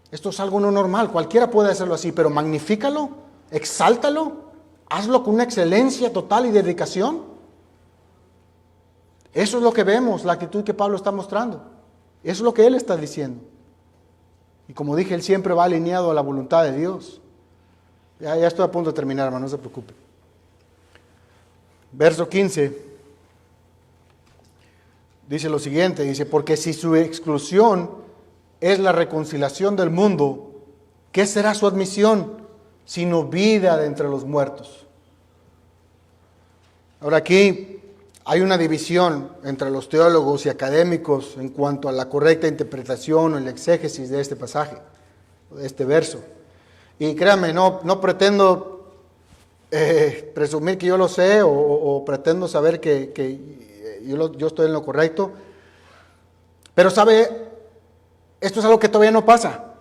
esto es algo no normal, cualquiera puede hacerlo así, pero magnifícalo, exáltalo, hazlo con una excelencia total y dedicación. Eso es lo que vemos, la actitud que Pablo está mostrando. Eso es lo que él está diciendo. Y como dije, él siempre va alineado a la voluntad de Dios. Ya estoy a punto de terminar, hermano, no se preocupe. Verso 15 dice lo siguiente, dice, porque si su exclusión es la reconciliación del mundo, ¿qué será su admisión sino vida de entre los muertos? Ahora aquí hay una división entre los teólogos y académicos en cuanto a la correcta interpretación o el exégesis de este pasaje, de este verso. Y créanme, no pretendo presumir que yo lo sé o pretendo saber que yo estoy en lo correcto, pero sabe, esto es algo que todavía no pasa,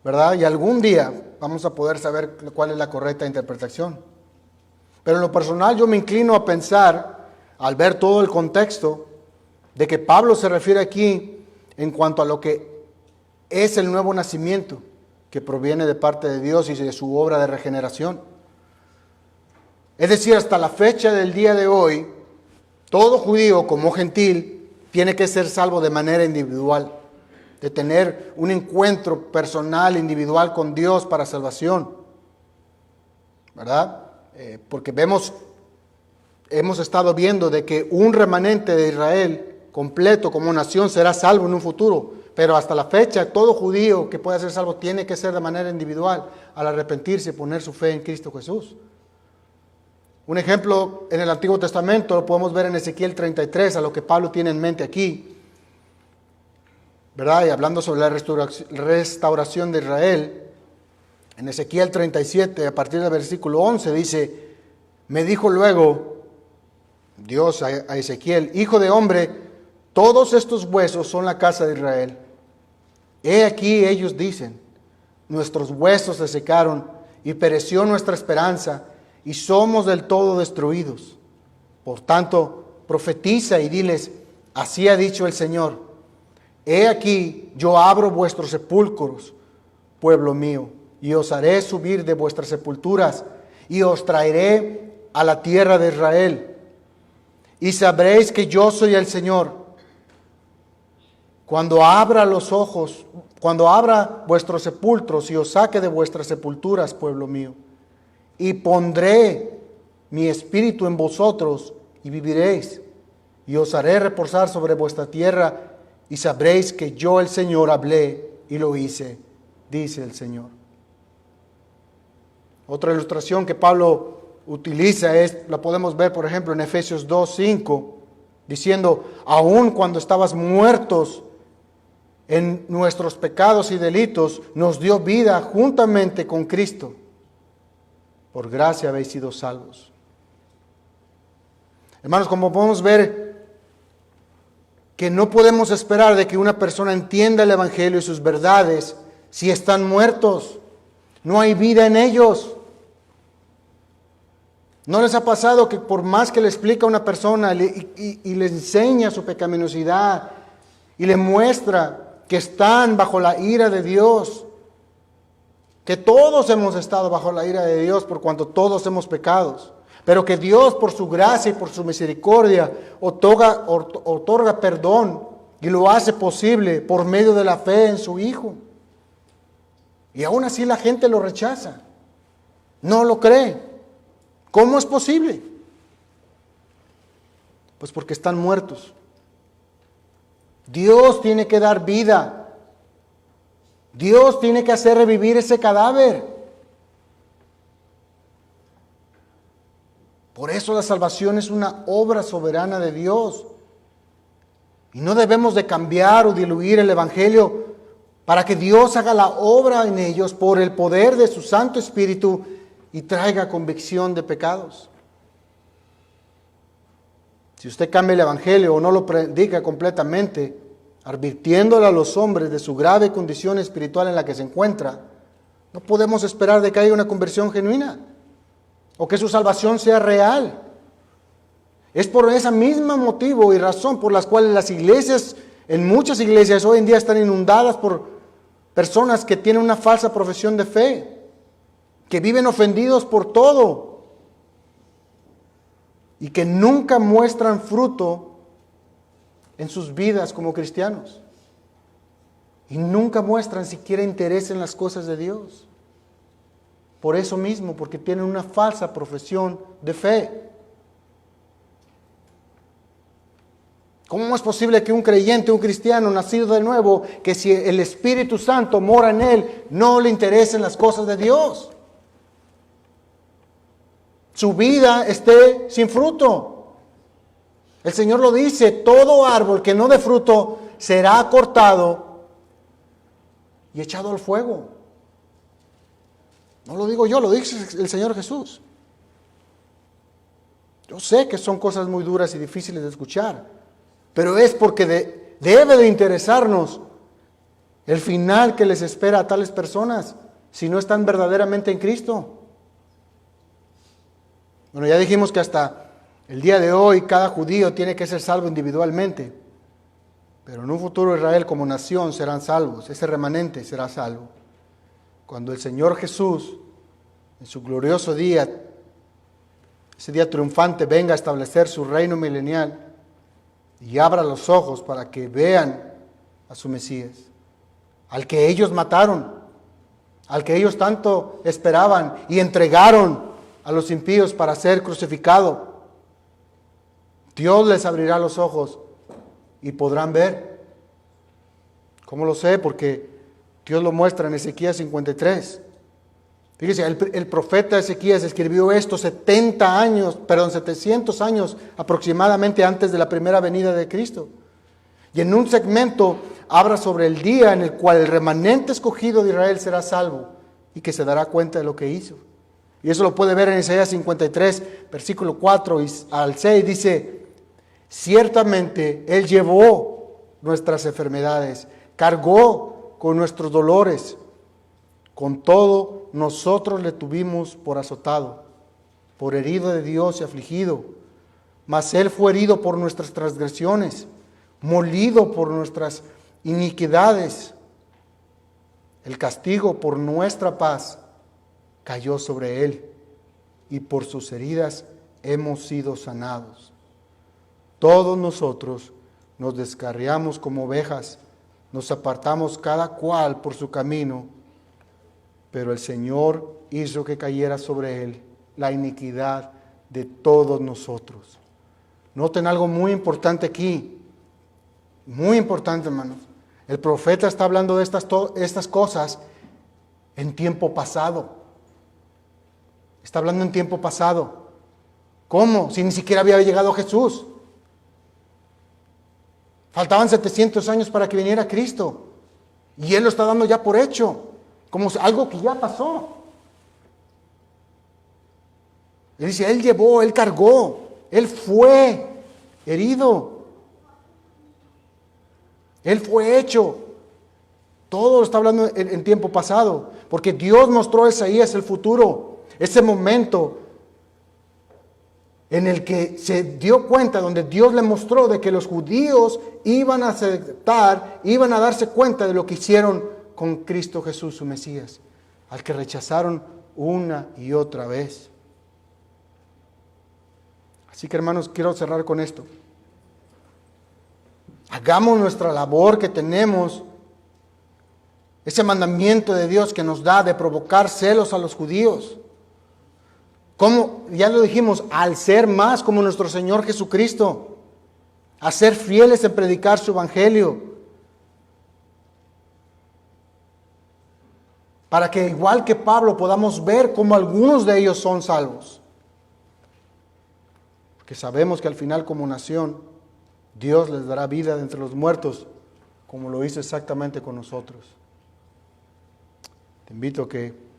¿verdad? Y algún día vamos a poder saber cuál es la correcta interpretación. Pero en lo personal yo me inclino a pensar, al ver todo el contexto, de que Pablo se refiere aquí en cuanto a lo que es el nuevo nacimiento que proviene de parte de Dios y de su obra de regeneración. Es decir, hasta la fecha del día de hoy, todo judío como gentil tiene que ser salvo de manera individual, de tener un encuentro personal, individual con Dios para salvación, ¿verdad? Porque hemos estado viendo de que un remanente de Israel completo como nación será salvo en un futuro, pero hasta la fecha todo judío que pueda ser salvo tiene que ser de manera individual al arrepentirse y poner su fe en Cristo Jesús. Un ejemplo en el Antiguo Testamento lo podemos ver en Ezequiel 33, a lo que Pablo tiene en mente aquí. ¿verdad? Y hablando sobre la restauración de Israel, en Ezequiel 37, a partir del versículo 11, dice: me dijo luego Dios a Ezequiel: hijo de hombre, todos estos huesos son la casa de Israel. He aquí ellos dicen: nuestros huesos se secaron y pereció nuestra esperanza y somos del todo destruidos. Por tanto, profetiza y diles: así ha dicho el Señor: he aquí yo abro vuestros sepulcros, pueblo mío, y os haré subir de vuestras sepulturas y os traeré a la tierra de Israel. Y sabréis que yo soy el Señor, cuando abra los ojos, cuando abra vuestros sepulcros y os saque de vuestras sepulturas, pueblo mío, y pondré mi espíritu en vosotros y viviréis, y os haré reposar sobre vuestra tierra, y sabréis que yo el Señor hablé y lo hice, dice el Señor. Otra ilustración que Pablo utiliza la podemos ver, por ejemplo, en Efesios 2:5, diciendo: aun cuando estabas muertos en nuestros pecados y delitos, nos dio vida juntamente con Cristo. Por gracia habéis sido salvos. Hermanos, como podemos ver, que no podemos esperar de que una persona entienda el Evangelio y sus verdades si están muertos. No hay vida en ellos. ¿No les ha pasado que por más que le explica a una persona y le enseña su pecaminosidad y le muestra que están bajo la ira de Dios, que todos hemos estado bajo la ira de Dios por cuanto todos hemos pecado, pero que Dios por su gracia y por su misericordia otorga perdón y lo hace posible por medio de la fe en su Hijo? Y aún así la gente lo rechaza, no lo cree. ¿Cómo es posible? Pues porque están muertos. Dios tiene que dar vida. Dios tiene que hacer revivir ese cadáver. Por eso la salvación es una obra soberana de Dios. Y no debemos de cambiar o diluir el Evangelio para que Dios haga la obra en ellos por el poder de su Santo Espíritu y traiga convicción de pecados. Si usted cambia el Evangelio o no lo predica completamente, advirtiéndole a los hombres de su grave condición espiritual en la que se encuentra, no podemos esperar de que haya una conversión genuina o que su salvación sea real. Es por ese mismo motivo y razón por las cuales las iglesias, en muchas iglesias hoy en día están inundadas por personas que tienen una falsa profesión de fe, que viven ofendidos por todo y que nunca muestran fruto en sus vidas como cristianos y nunca muestran siquiera interés en las cosas de Dios. Por eso mismo, porque tienen una falsa profesión de fe. ¿Cómo es posible que un creyente, un cristiano nacido de nuevo, que si el Espíritu Santo mora en él, no le interesen las cosas de Dios? Su vida esté sin fruto. El Señor lo dice: todo árbol que no dé fruto será cortado y echado al fuego. No lo digo yo, lo dice el Señor Jesús. Yo sé que son cosas muy duras y difíciles de escuchar, pero es porque debe de interesarnos el final que les espera a tales personas si no están verdaderamente en Cristo. Bueno, ya dijimos que hasta el día de hoy cada judío tiene que ser salvo individualmente, pero en un futuro Israel como nación serán salvos, ese remanente será salvo. Cuando el Señor Jesús, en su glorioso día, ese día triunfante, venga a establecer su reino milenial y abra los ojos para que vean a su Mesías, al que ellos mataron, al que ellos tanto esperaban y entregaron a los impíos para ser crucificado. Dios les abrirá los ojos y podrán ver. ¿Cómo lo sé? Porque Dios lo muestra en Ezequías 53. Fíjese, el profeta Ezequías escribió esto 700 años aproximadamente antes de la primera venida de Cristo. Y en un segmento habla sobre el día en el cual el remanente escogido de Israel será salvo y que se dará cuenta de lo que hizo. Y eso lo puede ver en Isaías 53, versículo 4 al 6, dice: ciertamente Él llevó nuestras enfermedades, cargó con nuestros dolores. Con todo, nosotros le tuvimos por azotado, por herido de Dios y afligido. Mas Él fue herido por nuestras transgresiones, molido por nuestras iniquidades. El castigo por nuestra paz cayó sobre Él, y por sus heridas hemos sido sanados. Todos nosotros nos descarriamos como ovejas, nos apartamos cada cual por su camino, pero el Señor hizo que cayera sobre Él la iniquidad de todos nosotros. Noten algo muy importante aquí, muy importante, hermanos. El profeta está hablando de estas cosas en tiempo pasado. Está hablando en tiempo pasado. ¿Cómo? Si ni siquiera había llegado Jesús. Faltaban 700 años para que viniera Cristo. Y Él lo está dando ya por hecho, como algo que ya pasó. Él dice, Él llevó, Él cargó, Él fue herido. Él fue hecho. Todo lo está hablando en tiempo pasado, porque Dios mostró a Isaías el futuro. Ese momento en el que se dio cuenta, donde Dios le mostró de que los judíos iban a aceptar, iban a darse cuenta de lo que hicieron con Cristo Jesús, su Mesías, al que rechazaron una y otra vez. Así que, hermanos, quiero cerrar con esto. Hagamos nuestra labor que tenemos, ese mandamiento de Dios que nos da de provocar celos a los judíos. Como ya lo dijimos, al ser más como nuestro Señor Jesucristo, a ser fieles en predicar su evangelio, para que igual que Pablo podamos ver cómo algunos de ellos son salvos. Porque sabemos que al final, como nación, Dios les dará vida de entre los muertos, como lo hizo exactamente con nosotros. Te invito a que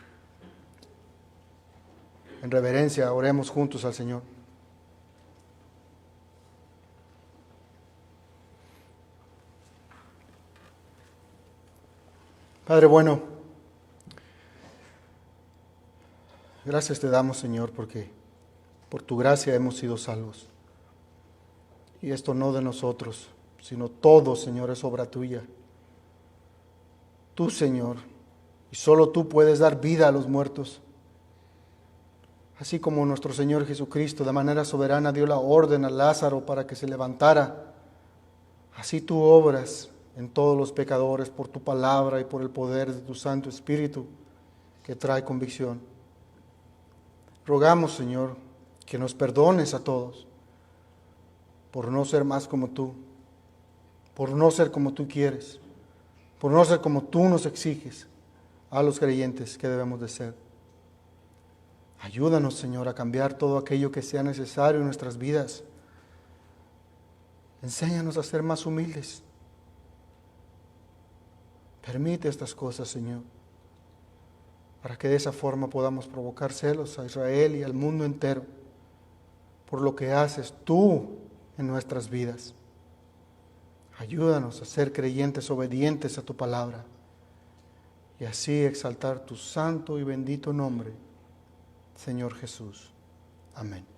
en reverencia oremos juntos al Señor. Padre bueno, gracias te damos, Señor, porque por tu gracia hemos sido salvos. Y esto no de nosotros, sino todo, Señor, es obra tuya. Tú, Señor, y solo tú puedes dar vida a los muertos. Así como nuestro Señor Jesucristo de manera soberana dio la orden a Lázaro para que se levantara, así tú obras en todos los pecadores por tu palabra y por el poder de tu Santo Espíritu que trae convicción. Rogamos, Señor, que nos perdones a todos por no ser más como tú, por no ser como tú quieres, por no ser como tú nos exiges a los creyentes que debemos de ser. Ayúdanos, Señor, a cambiar todo aquello que sea necesario en nuestras vidas. Enséñanos a ser más humildes. Permite estas cosas, Señor, para que de esa forma podamos provocar celos a Israel y al mundo entero por lo que haces tú en nuestras vidas. Ayúdanos a ser creyentes obedientes a tu palabra y así exaltar tu santo y bendito nombre, Señor Jesús. Amén.